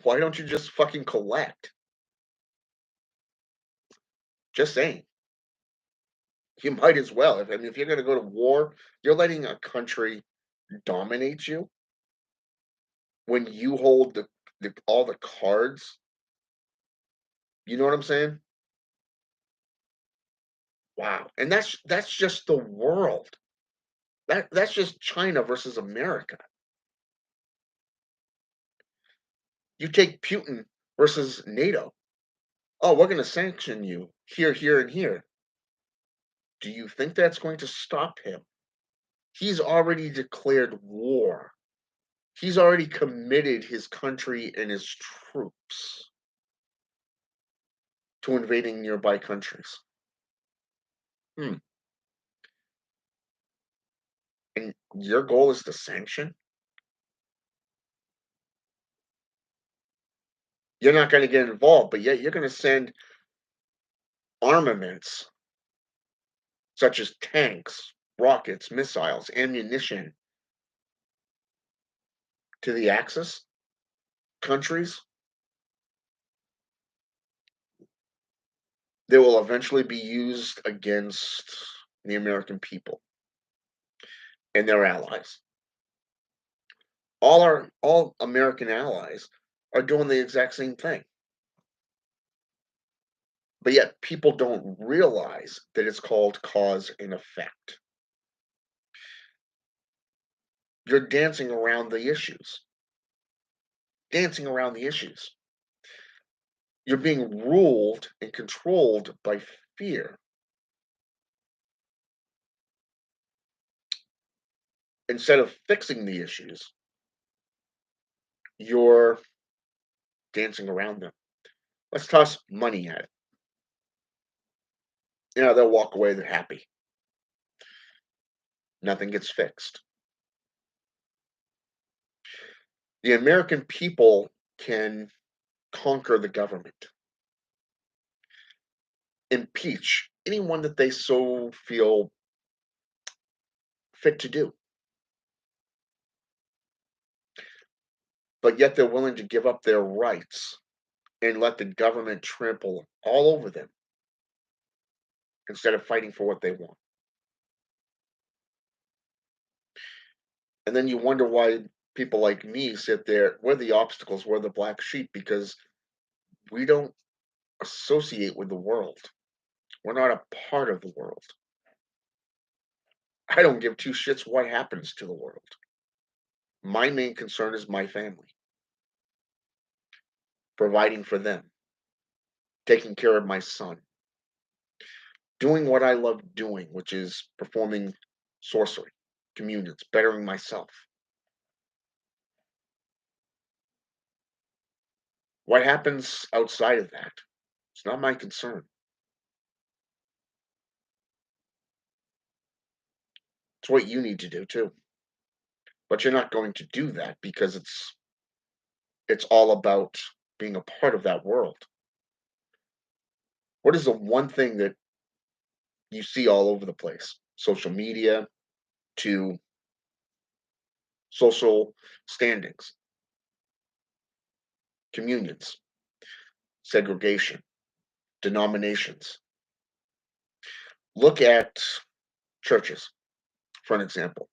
Why don't you just fucking collect? Just saying. You might as well. If I mean, if you're going to go to war, you're letting a country dominate you when you hold all the cards. You know what I'm saying? Wow. And that's just the world. That's just China versus America. You take Putin versus NATO. Oh, we're going to sanction you here, here, and here. Do you think that's going to stop him? He's already declared war. He's already committed his country and his troops to invading nearby countries. Hmm. And your goal is to sanction? You're not going to get involved, but yet you're going to send armaments such as tanks, rockets, missiles, ammunition to the Axis countries that will eventually be used against the American people and their allies. All American allies are doing the exact same thing. But yet people don't realize that it's called cause and effect. You're dancing around the issues. Dancing around the issues. You're being ruled and controlled by fear instead of fixing the issues. You're dancing around them. Let's toss money at it. You know, they'll walk away, they're happy. Nothing gets fixed. The American people can conquer the government. impeach anyone that they so feel fit to do, but yet they're willing to give up their rights and let the government trample all over them instead of fighting for what they want. And then you wonder why people like me sit there, we're the obstacles, we're the black sheep, because we don't associate with the world. We're not a part of the world. I don't give two shits what happens to the world. My main concern is my family, providing for them, taking care of my son, doing what I love doing, which is performing sorcery, communions, bettering myself. What happens outside of that? It's not my concern. It's what you need to do too. But you're not going to do that because it's all about being a part of that world. What is the one thing that you see all over the place? Social media to social standings, communions, segregation, denominations. Look at churches, for an example.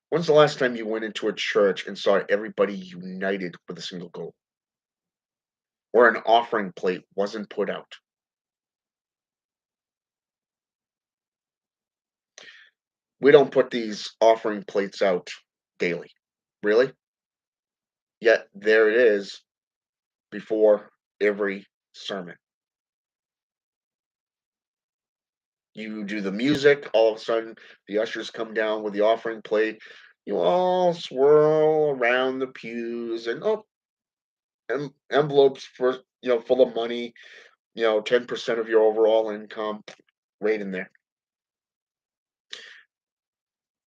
When's the last time you went into a church and saw everybody united with a single goal? Or an offering plate wasn't put out? We don't put these offering plates out daily. Really? Yet there it is before every sermon. You do the music, all of a sudden the ushers come down with the offering plate. You all swirl around the pews and oh, envelopes for full of money, 10% of your overall income, right in there.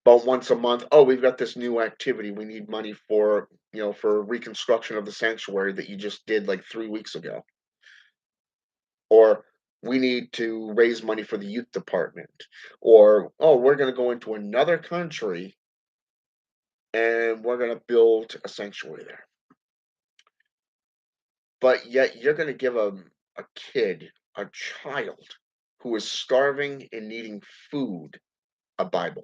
But once a month, oh, we've got this new activity. We need money for for reconstruction of the sanctuary that you just did like 3 weeks ago, or we need to raise money for the youth department, or oh, we're going to go into another country and we're going to build a sanctuary there. But yet you're going to give a kid, a child who is starving and needing food, a Bible.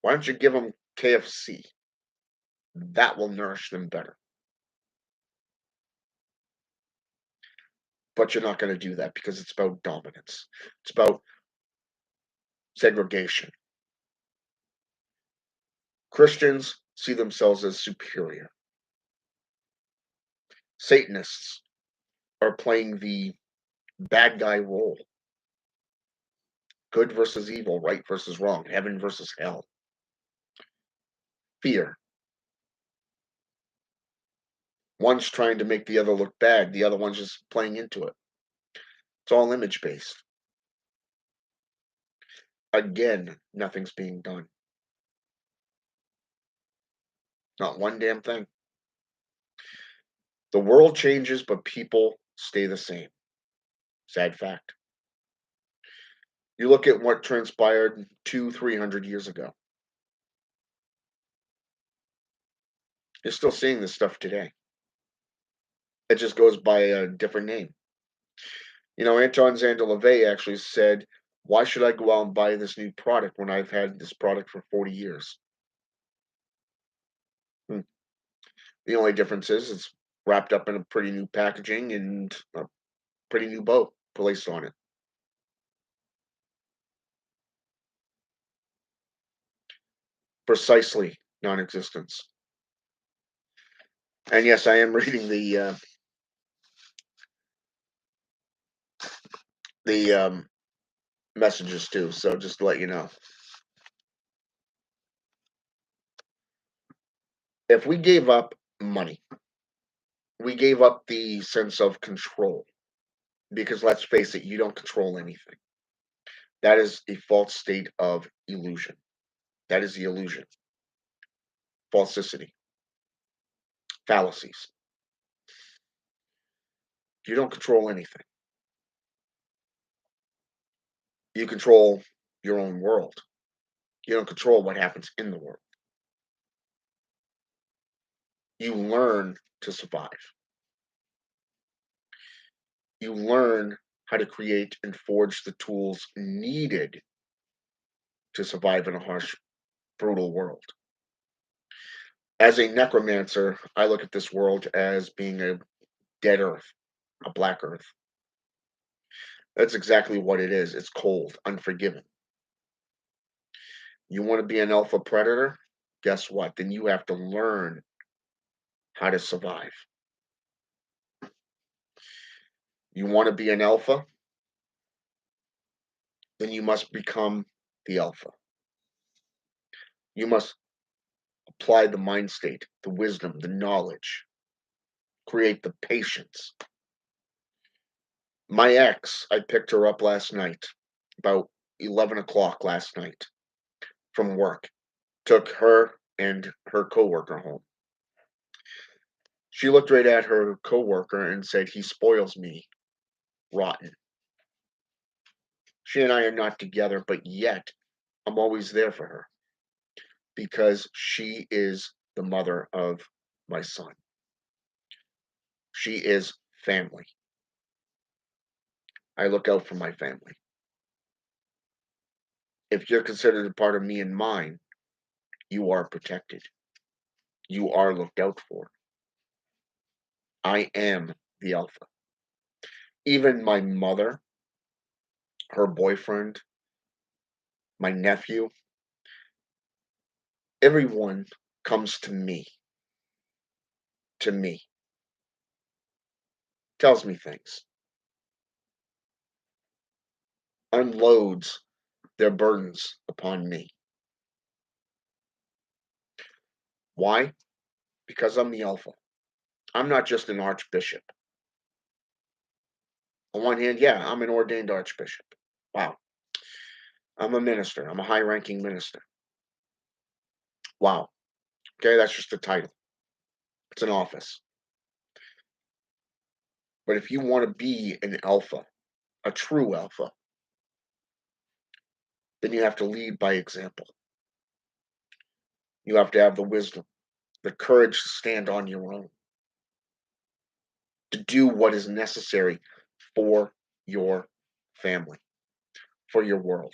Why don't you give them KFC? That will nourish them better. But you're not going to do that because it's about dominance. It's about segregation. Christians see themselves as superior. Satanists are playing the bad guy role. Good versus evil, right versus wrong, heaven versus hell. Fear. One's trying to make the other look bad, the other one's just playing into it. It's all image based. Again, nothing's being done. Not one damn thing. The world changes, but people stay the same. Sad fact. You look at what transpired 300 years ago. You're still seeing this stuff today. It just goes by a different name. Anton Zandaleve actually said, "Why should I go out and buy this new product when I've had this product for 40 years?" Hmm. The only difference is it's wrapped up in a pretty new packaging and a pretty new bow placed on it. Precisely non-existence. And yes, I am reading the messages too. So just to let you know, if we gave up money, we gave up the sense of control. Because let's face it, you don't control anything. That is a false state of illusion. That is the illusion. Falsicity. Fallacies. You don't control anything. You control your own world. You don't control what happens in the world. You learn to survive. You learn how to create and forge the tools needed to survive in a harsh, brutal world. As a necromancer, I look at this world as being a dead earth, a black earth. That's exactly what it is. It's cold, unforgiving. You want to be an alpha predator? Guess what? Then you have to learn how to survive. You want to be an alpha? Then you must become the alpha. You must apply the mind state, the wisdom, the knowledge, create the patience. My ex, I picked her up last night, about 11 o'clock last night from work. Took her and her coworker home. She looked right at her coworker and said, "He spoils me rotten." She and I are not together, but yet I'm always there for her because she is the mother of my son. She is family. I look out for my family. If you're considered a part of me and mine, you are protected. You are looked out for. I am the alpha. Even my mother, her boyfriend, my nephew, everyone comes to me, tells me things, unloads their burdens upon me. Why? Because I'm the alpha. I'm not just an archbishop. On one hand, yeah, I'm an ordained archbishop. Wow. I'm a minister. I'm a high ranking minister. Wow. Okay, that's just a title, it's an office. But if you want to be an alpha, a true alpha, then you have to lead by example. You have to have the wisdom, the courage to stand on your own, to do what is necessary for your family, for your world.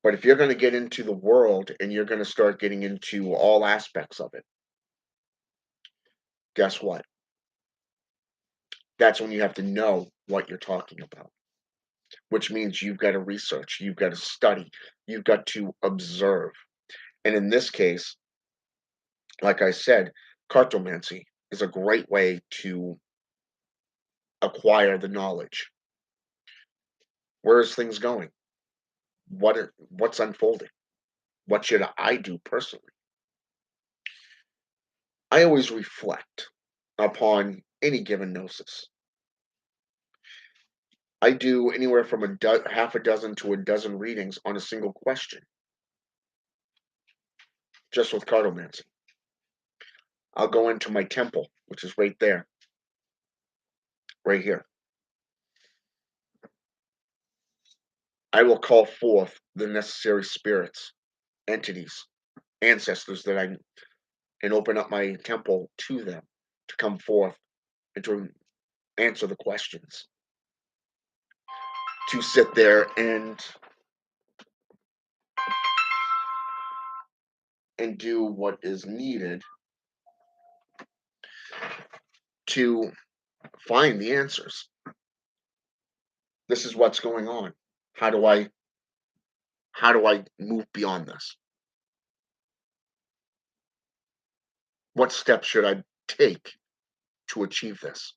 But if you're going to get into the world and you're going to start getting into all aspects of it, guess what? That's when you have to know what you're talking about, which means you've got to research, you've got to study, you've got to observe. And in this case, like I said, cartomancy is a great way to acquire the knowledge. Where is things going? What's unfolding? What should I do personally? I always reflect upon any given gnosis. I do anywhere from half a dozen to a dozen readings on a single question, just with cartomancy. I'll go into my temple, which is right there, right here. I will call forth the necessary spirits, entities, ancestors that I and open up my temple to them to come forth and to answer the questions, to sit there and do what is needed to find the answers. This is what's going on. How do I move beyond this? What steps should I take to achieve this?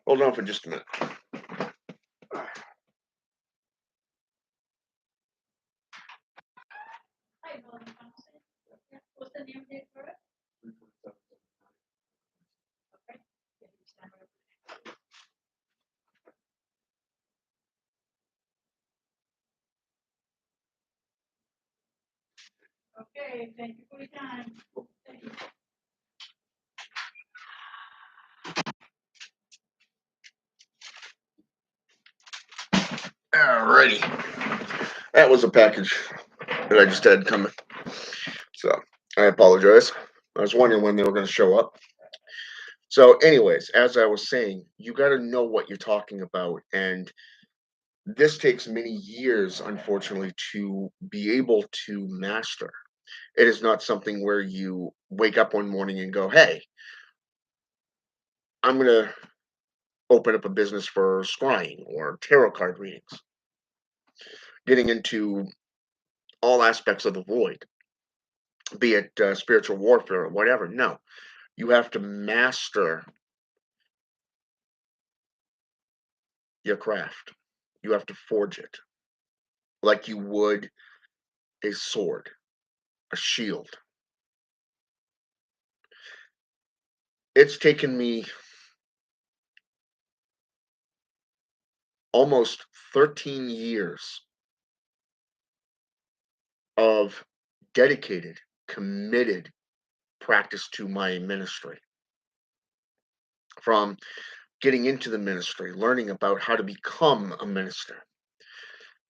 Hold on for just a minute. Okay, thank you for your time. Alrighty. That was a package that I just had coming. So I apologize. I was wondering when they were going to show up. So, anyways, as I was saying, you got to know what you're talking about. And this takes many years, unfortunately, to be able to master. It is not something where you wake up one morning and go, hey, I'm going to open up a business for scrying or tarot card readings, getting into all aspects of the void, be it spiritual warfare or whatever. No, you have to master your craft. You have to forge it like you would a sword, a shield. It's taken me almost 13 years of dedicated, committed practice to my ministry. From getting into the ministry, learning about how to become a minister,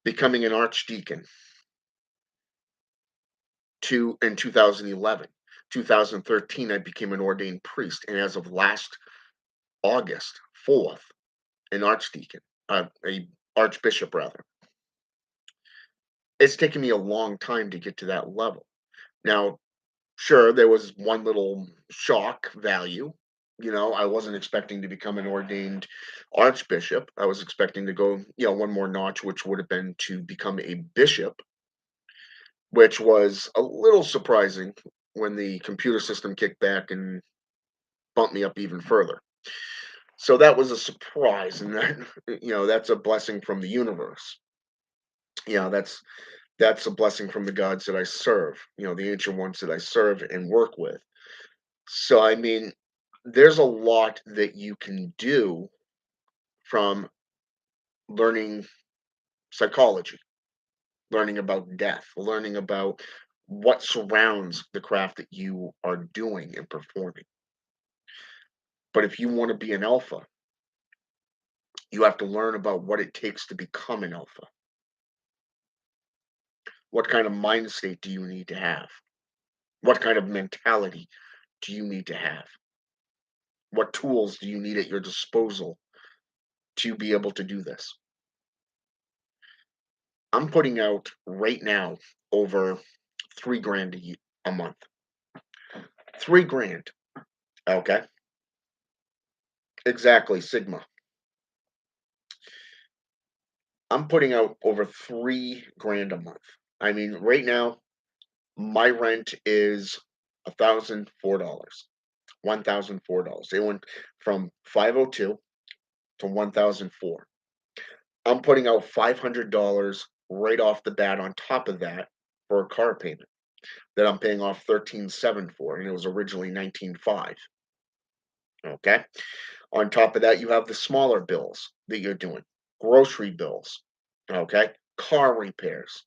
becoming an archdeacon to in 2011. 2013, I became an ordained priest, and as of last August 4th, an archdeacon, a archbishop rather. It's taken me a long time to get to that level. Now, sure, there was one little shock value. I wasn't expecting to become an ordained archbishop. I was expecting to go, one more notch, which would have been to become a bishop, which was a little surprising when the computer system kicked back and bumped me up even further. So that was a surprise, and that that's a blessing from the universe. That's a blessing from the gods that I serve. The ancient ones that I serve and work with. So I mean, there's a lot that you can do from learning psychology, learning about death, learning about what surrounds the craft that you are doing and performing. But if you want to be an alpha, you have to learn about what it takes to become an alpha. What kind of mind state do you need to have? What kind of mentality do you need to have? What tools do you need at your disposal to be able to do this? I'm putting out right now over 3 grand a month. 3 grand. Okay. Exactly. Sigma. I'm putting out over 3 grand a month. I mean, right now, my rent is $1,004. $1,004. It went from 502 to 1,004. I'm putting out $500 right off the bat on top of that for a car payment that I'm paying off 13,700 for, and it was originally 19,500. Okay. On top of that, you have the smaller bills that you're doing, grocery bills, okay, car repairs.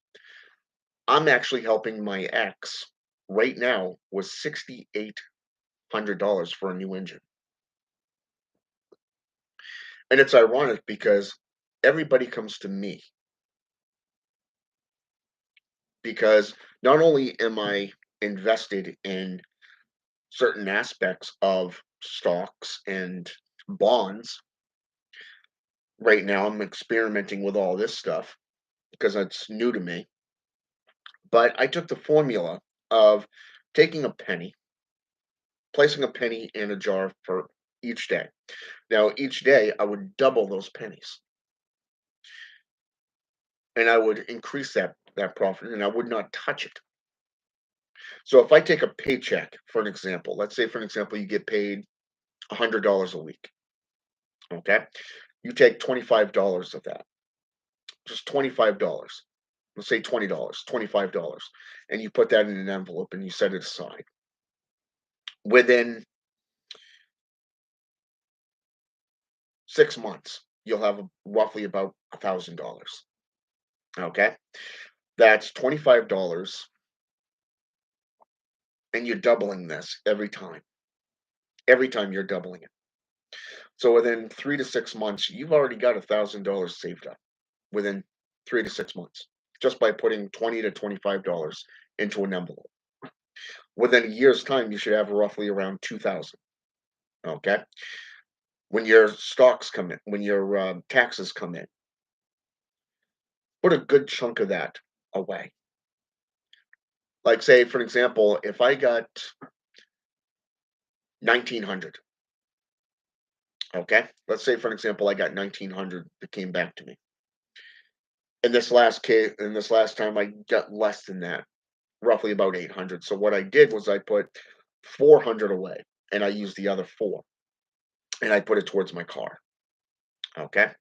I'm actually helping my ex right now with $6,800 for a new engine. And it's ironic because everybody comes to me because not only am I invested in certain aspects of stocks and bonds, right now I'm experimenting with all this stuff because it's new to me. But I took the formula of taking a penny, placing a penny in a jar for each day. Now, each day I would double those pennies and I would increase that profit and I would not touch it. So if I take a paycheck, for an example, let's say for an example you get paid $100 a week, okay? You take $25 of that, just $25. Let's say $20, $25, and you put that in an envelope and you set it aside. Within 6 months, you'll have roughly about $1,000. Okay, that's $25, and you're doubling this every time. Every time you're doubling it. So within 3 to 6 months, you've already got $1,000 saved up. Within 3 to 6 months, just by putting $20 to $25 into an envelope. Within a year's time, you should have roughly around 2,000. Okay. When your stocks come in, when your taxes come in, put a good chunk of that away. Like, say, for example, if I got 1900, okay, let's say, for example, I got 1900 that came back to me. In this last time, I got less than that, roughly about 800. So what I did was I put 400 away, and I used the other four, and I put it towards my car. Okay,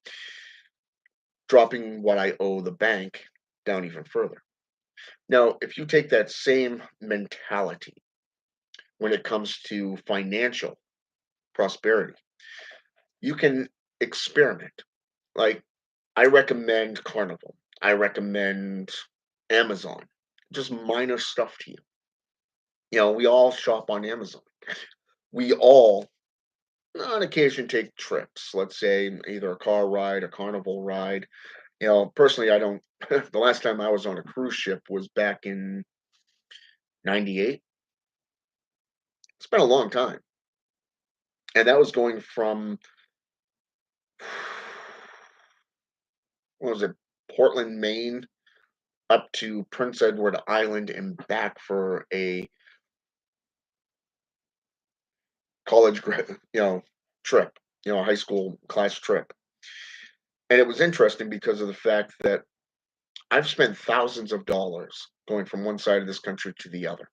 dropping what I owe the bank down even further. Now, if you take that same mentality when it comes to financial prosperity, you can experiment. Like, I recommend Carnival. I recommend Amazon. Just minor stuff to you. We all shop on Amazon. We all, on occasion, take trips. Let's say either a car ride, a Carnival ride. Personally, I don't. The last time I was on a cruise ship was back in '98. It's been a long time, and that was going from what was it, Portland, Maine, up to Prince Edward Island and back for a trip, a high school class trip. And it was interesting because of the fact that I've spent thousands of dollars going from one side of this country to the other,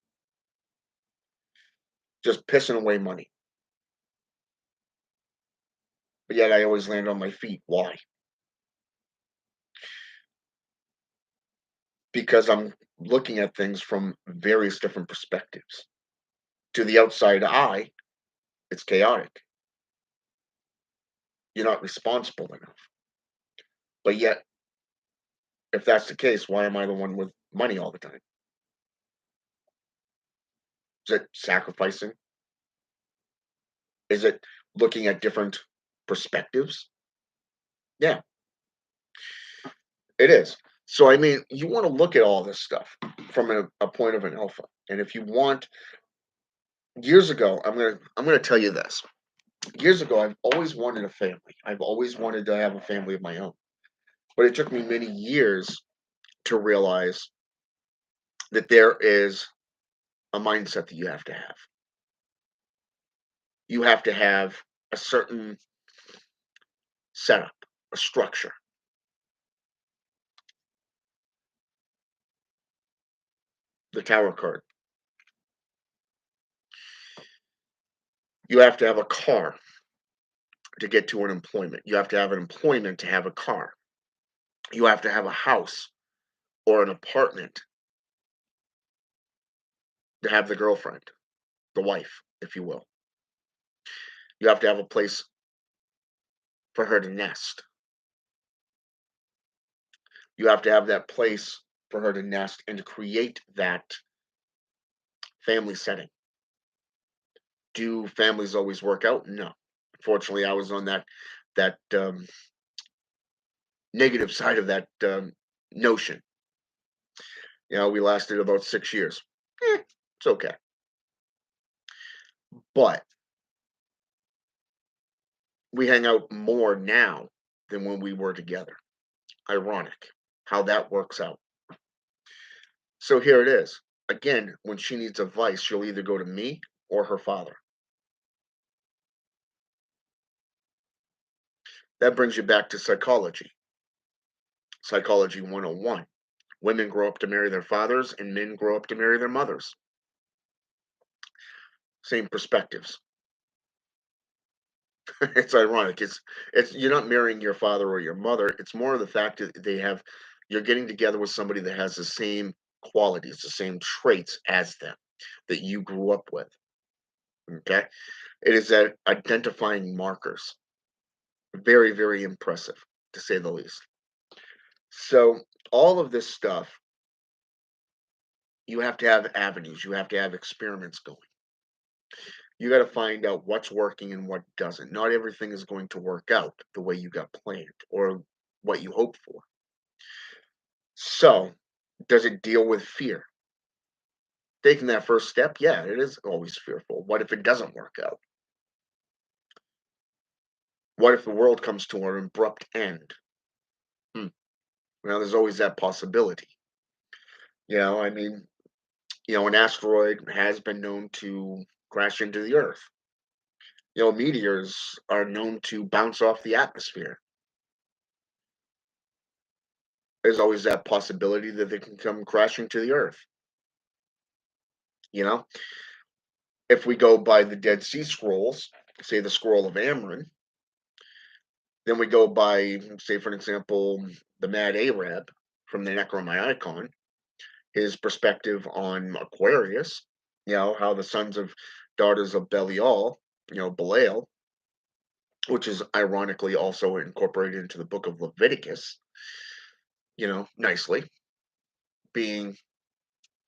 just pissing away money. But yet I always land on my feet. Why? Because I'm looking at things from various different perspectives. To the outside eye, it's chaotic. You're not responsible enough. But yet, if that's the case, why am I the one with money all the time? Is it sacrificing? Is it looking at different perspectives? Yeah, it is. So I mean, you want to look at all this stuff from a point of an alpha. And if you want, years ago, I'm gonna tell you this. Years ago, I've always wanted a family. I've always wanted to have a family of my own. But it took me many years to realize that there is a mindset that you have to have. You have to have a certain setup, a structure. The tower card. You have to have a car to get to an employment. You have to have an employment to have a car. You have to have a house or an apartment to have the girlfriend, the wife, if you will. You have to have a place for her to nest. You have to have that place for her to nest and to create that family setting. Do families always work out? No. Unfortunately, I was on that negative side of that notion. We lasted about 6 years. It's okay. But we hang out more now than when we were together. Ironic how that works out. So here it is. Again, when she needs advice, she'll either go to me or her father. That brings you back to psychology. Psychology 101. Women grow up to marry their fathers, and men grow up to marry their mothers. Same perspectives. It's ironic. It's you're not marrying your father or your mother. It's more of the fact that you're getting together with somebody that has the same qualities, the same traits as them that you grew up with. Okay, it is that identifying markers. Very, very impressive, to say the least. So all of this stuff, you have to have avenues. You have to have experiments going. You got to find out what's working and what doesn't. Not everything is going to work out the way you got planned or what you hoped for. So, does it deal with fear? Taking that first step, yeah, it is always fearful. What if it doesn't work out? What if the world comes to an abrupt end? Hmm. Well, there's always that possibility. I mean, an asteroid has been known to crash into the Earth. Meteors are known to bounce off the atmosphere. There's always that possibility that they can come crashing to the Earth. You know, if we go by the Dead Sea Scrolls, say the Scroll of Amran, then we go by, say, for an example, the Mad Arab from the Necronomicon, his perspective on Aquarius, how the sons of daughters of Belial, Belial, which is ironically also incorporated into the book of Leviticus, nicely, being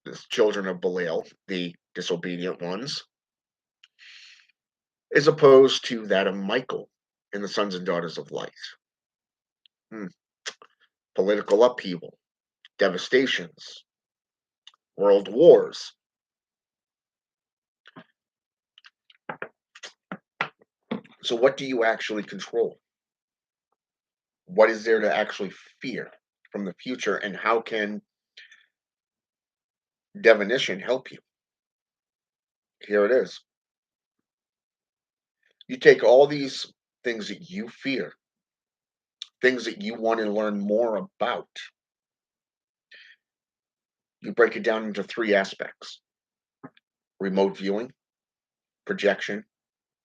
the children of Belial, the disobedient ones, as opposed to that of Michael and the sons and daughters of light. Hmm. Political upheaval, devastations, world wars. So, what do you actually control? What is there to actually fear from the future, and how can divination help you? Here it is. You take all these things that you fear, things that you want to learn more about, you break it down into three aspects: remote viewing, projection,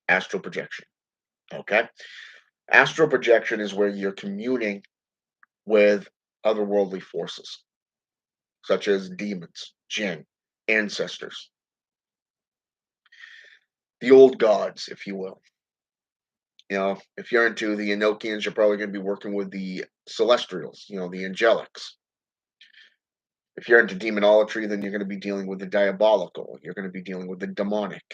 astral projection. Okay. Astral projection is where you're communing with otherworldly forces, such as demons, jinn, ancestors, the old gods, if you will. If you're into the Enochians, you're probably going to be working with the celestials, the angelics. If you're into demonolatry, then you're going to be dealing with the diabolical. You're going to be dealing with the demonic.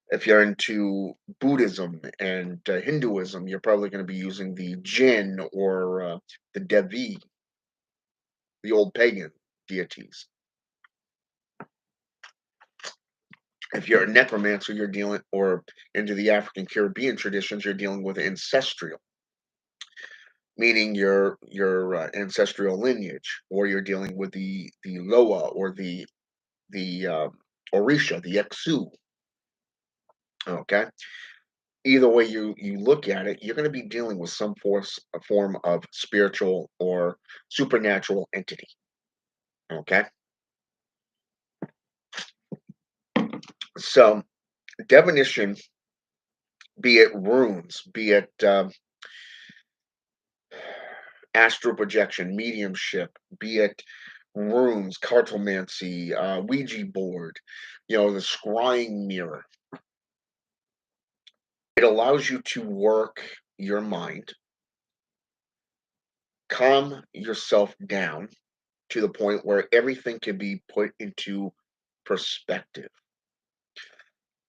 If you're into Buddhism and Hinduism, you're probably going to be using the jinn or the Devi, the old pagan deities. If you're a necromancer, you're dealing, or into the African Caribbean traditions, you're dealing with ancestral, meaning your ancestral lineage, or you're dealing with the Loa or the Orisha, the Exu. Okay, either way you look at it, you're going to be dealing with some force, a form of spiritual or supernatural entity. Okay, so divination, be it runes, be it astral projection, mediumship, be it runes, cartomancy, Ouija board, the scrying mirror. It allows you to work your mind, calm yourself down to the point where everything can be put into perspective.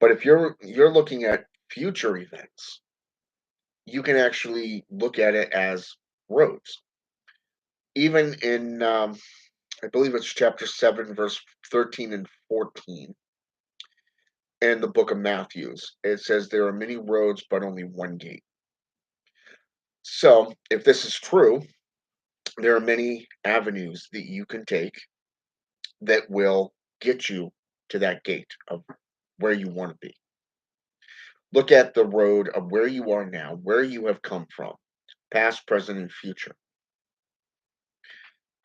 But if you're looking at future events, you can actually look at it as roads. Even in, I believe it's chapter 7, verse 13 and 14 in the book of Matthews, it says there are many roads, but only one gate. So, if this is true, there are many avenues that you can take that will get you to that gate of where you want to be. Look at the road of where you are now, where you have come from, past, present, and future.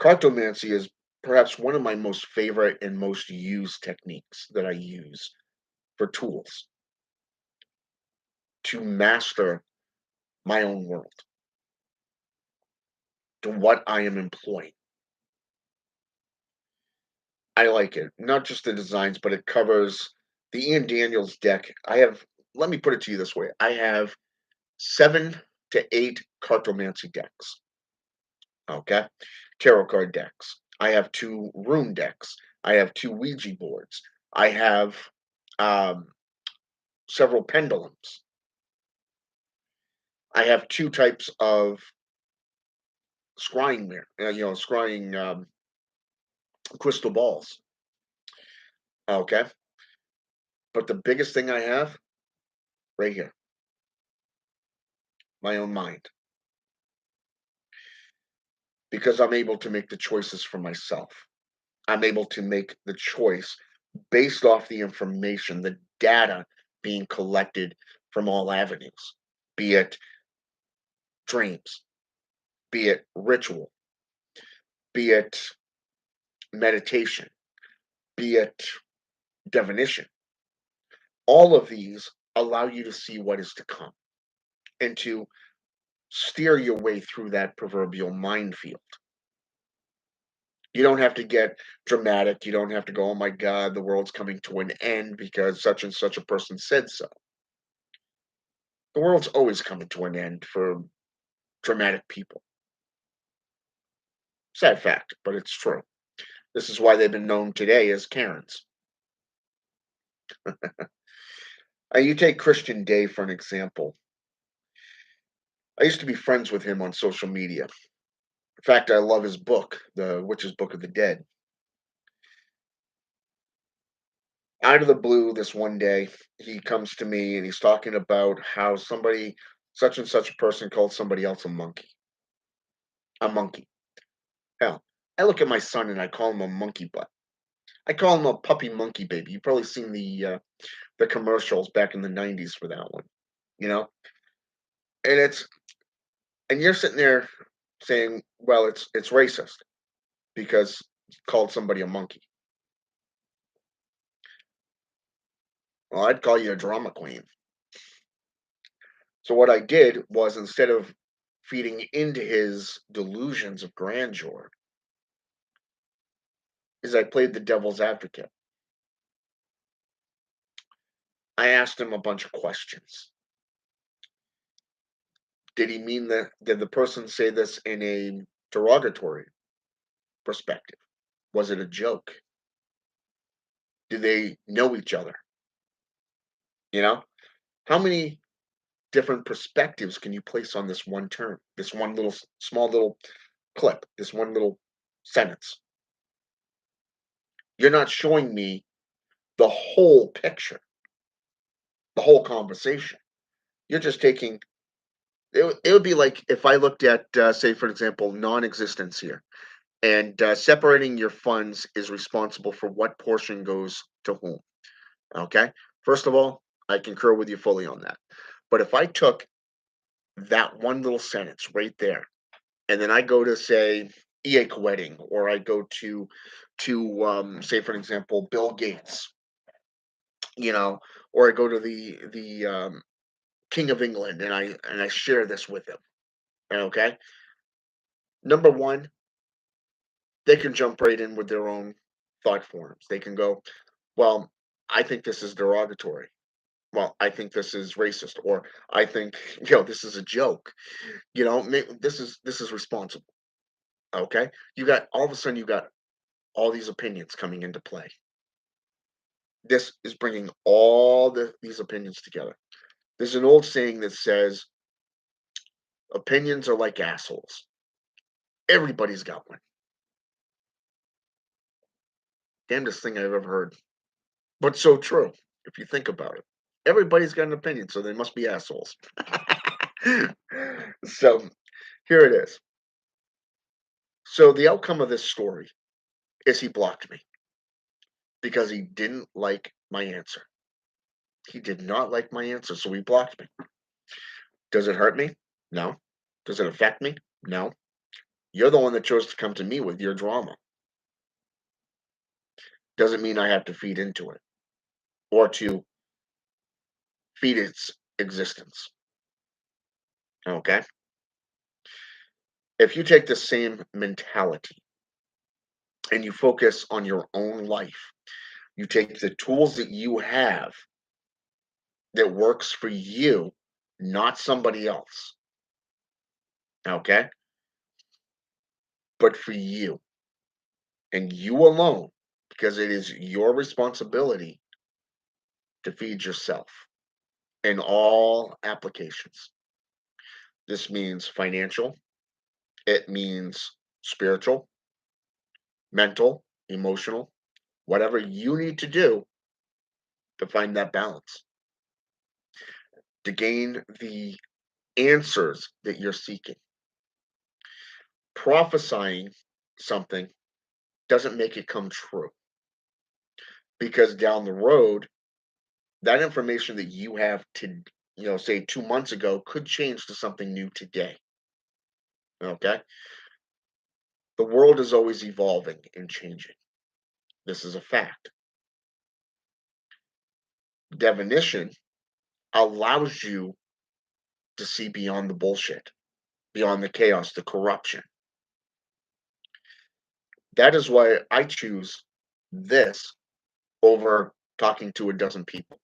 Cartomancy is perhaps one of my most favorite and most used techniques that I use for tools to master my own world, to what I am employing. I like it. Not just the designs, but it covers the Ian Daniels deck. Let me put it to you this way: I have 7 to 8 cartomancy decks. Okay. Tarot card decks. I have 2 rune decks. I have 2 Ouija boards. I have um, several pendulums. I have 2 types of scrying mirror, scrying crystal balls. Okay, but the biggest thing I have right here, my own mind, because I'm able to make the choices for myself. I'm able to make the choice based off the information, the data being collected from all avenues, be it dreams, be it ritual, be it meditation, be it divination. All of these allow you to see what is to come and to steer your way through that proverbial minefield. You don't have to get dramatic. You don't have to go, oh my God, the world's coming to an end because such and such a person said so. The world's always coming to an end for dramatic people. Sad fact, but it's true. This is why they've been known today as Karens. You take Christian Day for an example. I used to be friends with him on social media. In fact, I love his book, The Witch's Book of the Dead. Out of the blue, this one day, he comes to me and he's talking about how somebody, such and such a person, called somebody else a monkey. A monkey. Hell, I look at my son and I call him a monkey butt. I call him a puppy monkey baby. You've probably seen the commercials back in the '90s for that one, you know. And and you're sitting there saying, well, it's racist because he called somebody a monkey. Well, I'd call you a drama queen. So what I did was instead of feeding into his delusions of grandeur, is I played the devil's advocate. I asked him a bunch of questions. Did he mean that? Did the person say this in a derogatory perspective? Was it a joke? Do they know each other? You know, how many different perspectives can you place on this one term, this one little small little clip, this one little sentence? You're not showing me the whole picture, the whole conversation. You're just taking it would be like if I looked at, say, for example, non-existence here, and separating your funds is responsible for what portion goes to whom. Okay. First of all, I concur with you fully on that. But if I took that one little sentence right there, and then I go to say EA Wedding, or I go to say for an example Bill Gates, or I go to the King of England, and I share this with him. Okay, number one, they can jump right in with their own thought forms. They can go, well, I think this is derogatory. Well, I think this is racist, or I think this is a joke. This is responsible. Okay, you got all of a sudden you got all these opinions coming into play. This is bringing all these opinions together. There's an old saying that says opinions are like assholes. Everybody's got one. Damnedest thing I've ever heard, but so true if you think about it. Everybody's got an opinion, so they must be assholes. So here it is. So the outcome of this story is he blocked me because he didn't like my answer. He did not like my answer, so he blocked me. Does it hurt me? No. Does it affect me? No. You're the one that chose to come to me with your drama. Doesn't mean I have to feed into it or to feed its existence. Okay? If you take the same mentality and you focus on your own life, you take the tools that you have that works for you, not somebody else. Okay? But for you and you alone, because it is your responsibility to feed yourself in all applications. This means financial, It means spiritual, mental, emotional, whatever you need to do to find that balance, to gain the answers that you're seeking. Prophesying something doesn't make it come true because down the road, that information that you have to, say 2 months ago could change to something new today. Okay. The world is always evolving and changing. This is a fact. Divination allows you to see beyond the bullshit, beyond the chaos, the corruption. That is why I choose this over talking to a dozen people.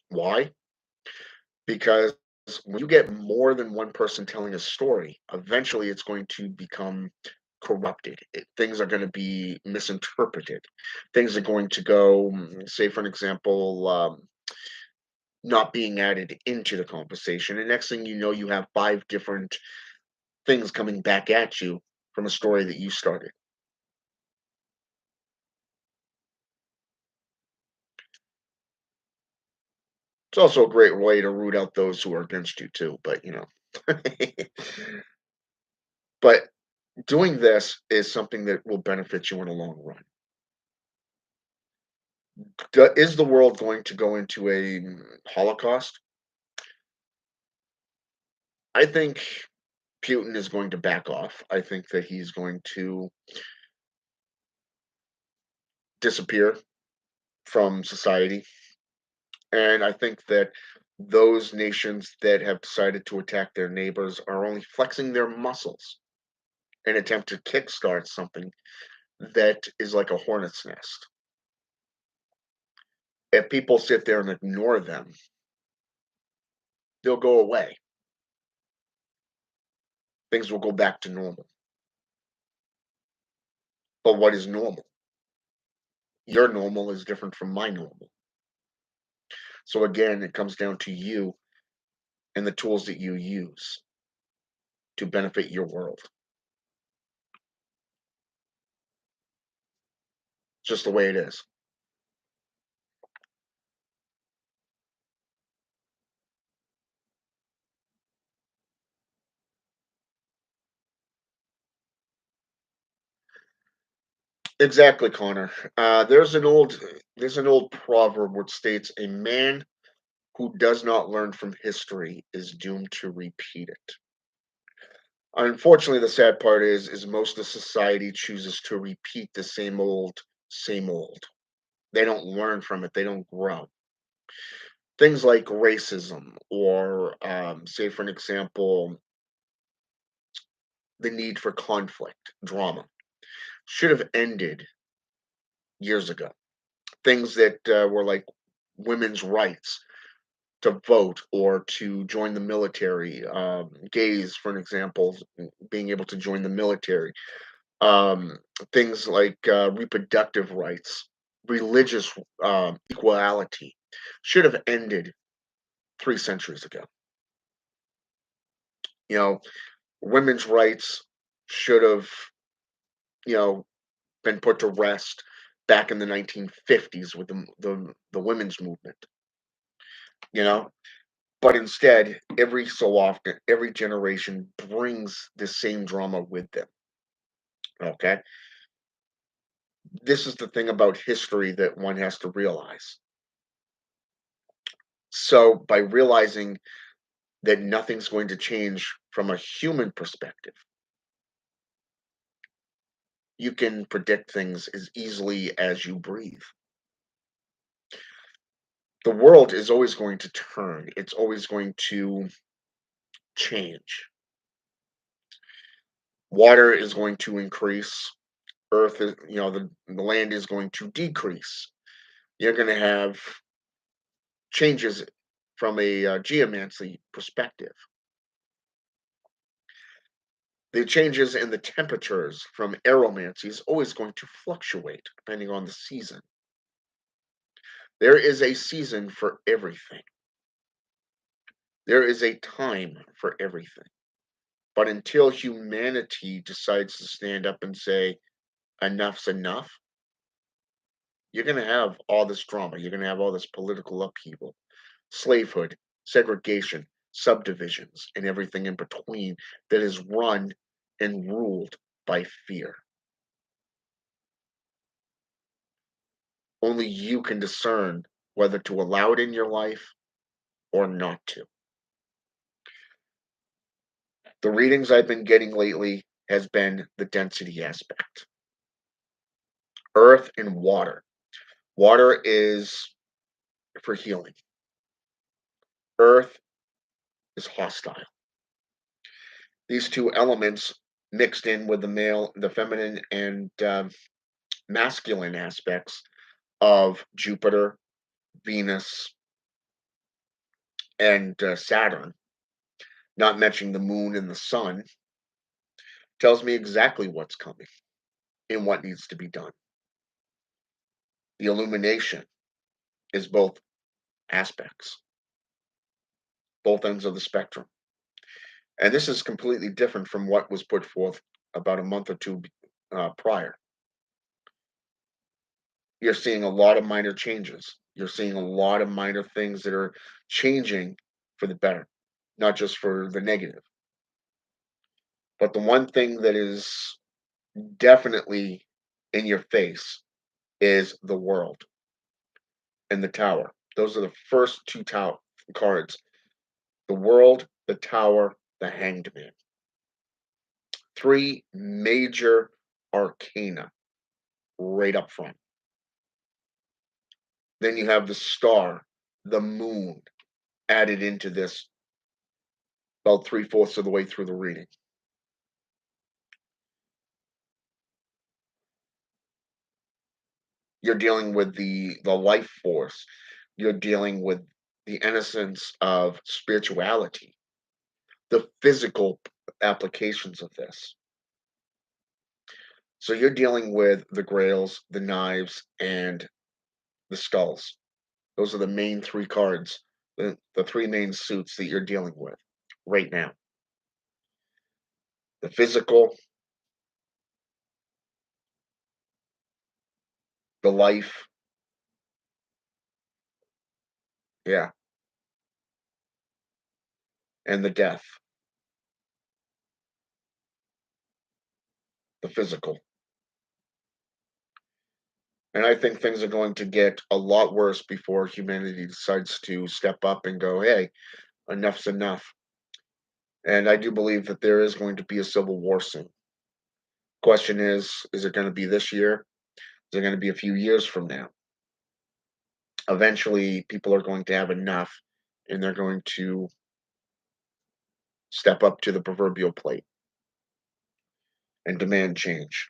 Why? Because when you get more than one person telling a story, eventually it's going to become corrupted. Things are going to be misinterpreted. Things are going to go, say, for an example, not being added into the conversation. And next thing you know, you have five different things coming back at you from a story that you started. It's also a great way to root out those who are against you too. But doing this is something that will benefit you in the long run. Is the world going to go into a holocaust? I think Putin is going to back off. I think that he's going to disappear from society. And I think that those nations that have decided to attack their neighbors are only flexing their muscles in attempt to kickstart something that is like a hornet's nest. If people sit there and ignore them, they'll go away. Things will go back to normal. But what is normal? Your normal is different from my normal. So again, it comes down to you and the tools that you use to benefit your world. Just the way it is. Exactly, Connor. There's an old proverb which states a man who does not learn from history is doomed to repeat it. Unfortunately, the sad part is most of society chooses to repeat the same old, same old. They don't learn from it. They don't grow. Things like racism, or say, for an example, the need for conflict, drama, should have ended years ago. Things that were like women's rights to vote or to join the military, gays, for an example, being able to join the military, um, things like reproductive rights, religious equality, should have ended 3 centuries ago. You know, women's rights should have, you know, been put to rest back in the 1950s with the women's movement. You know, but instead, every so often, every generation brings the same drama with them. Okay, this is the thing about history that one has to realize. So, by realizing that nothing's going to change from a human perspective, you can predict things as easily as you breathe. The world is always going to turn, it's always going to change. Water is going to increase, earth is, the land is going to decrease. You're going to have changes from a geomancy perspective. The changes in the temperatures from aeromancy is always going to fluctuate depending on the season. There is a season for everything. There is a time for everything. But until humanity decides to stand up and say, enough's enough, you're going to have all this drama. You're going to have all this political upheaval, slavehood, segregation, subdivisions, and everything in between that is run and ruled by fear. Only you can discern whether to allow it in your life or not to. The readings I've been getting lately has been the density aspect. Earth and water. Water is for healing. Earth is hostile. These two elements mixed in with the male, the feminine, and masculine aspects of Jupiter, Venus, and Saturn, not mentioning the moon and the sun, tells me exactly what's coming and what needs to be done. The illumination is both aspects, both ends of the spectrum. And this is completely different from what was put forth about a month or two prior. You're seeing a lot of minor changes. You're seeing a lot of minor things that are changing for the better, not just for the negative. But the one thing that is definitely in your face is the world and the tower. Those are the first two cards: the world, the tower, the hanged man. Three major arcana right up front. Then you have the star, the moon added into this about three-fourths of the way through the reading. You're dealing with the life force. You're dealing with the innocence of spirituality, the physical applications of this. So you're dealing with the grails, the knives, and the skulls. Those are the main three cards, the three main suits that you're dealing with right now. The physical, the life, yeah, and the death, the physical. And I think things are going to get a lot worse before humanity decides to step up and go, hey, enough's enough. And I do believe that there is going to be a civil war soon. Question is it going to be this year? Is it going to be a few years from now? Eventually, people are going to have enough and they're going to step up to the proverbial plate and demand change.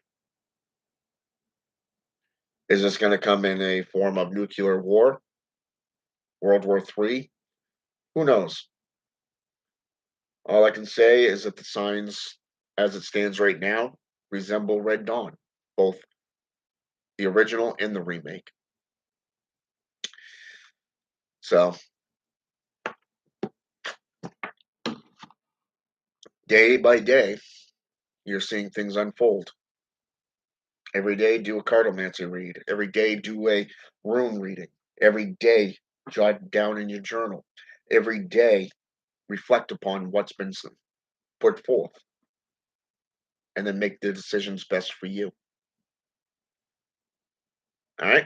Is this going to come in a form of nuclear war, World War III? Who knows? All I can say is that the signs, as it stands right now, resemble Red Dawn, both the original and the remake. So, day by day, you're seeing things unfold. Every day, do a cartomancy read. Every day, do a rune reading. Every day, jot down in your journal. Every day, reflect upon what's been put forth, and then make the decisions best for you. All right.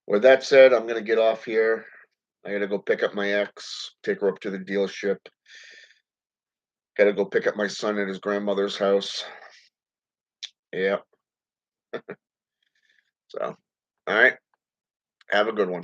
With that said, I'm gonna get off here. I gotta go pick up my ex, take her up to the dealership. Gotta go pick up my son at his grandmother's house. Yeah. So, all right. Have a good one.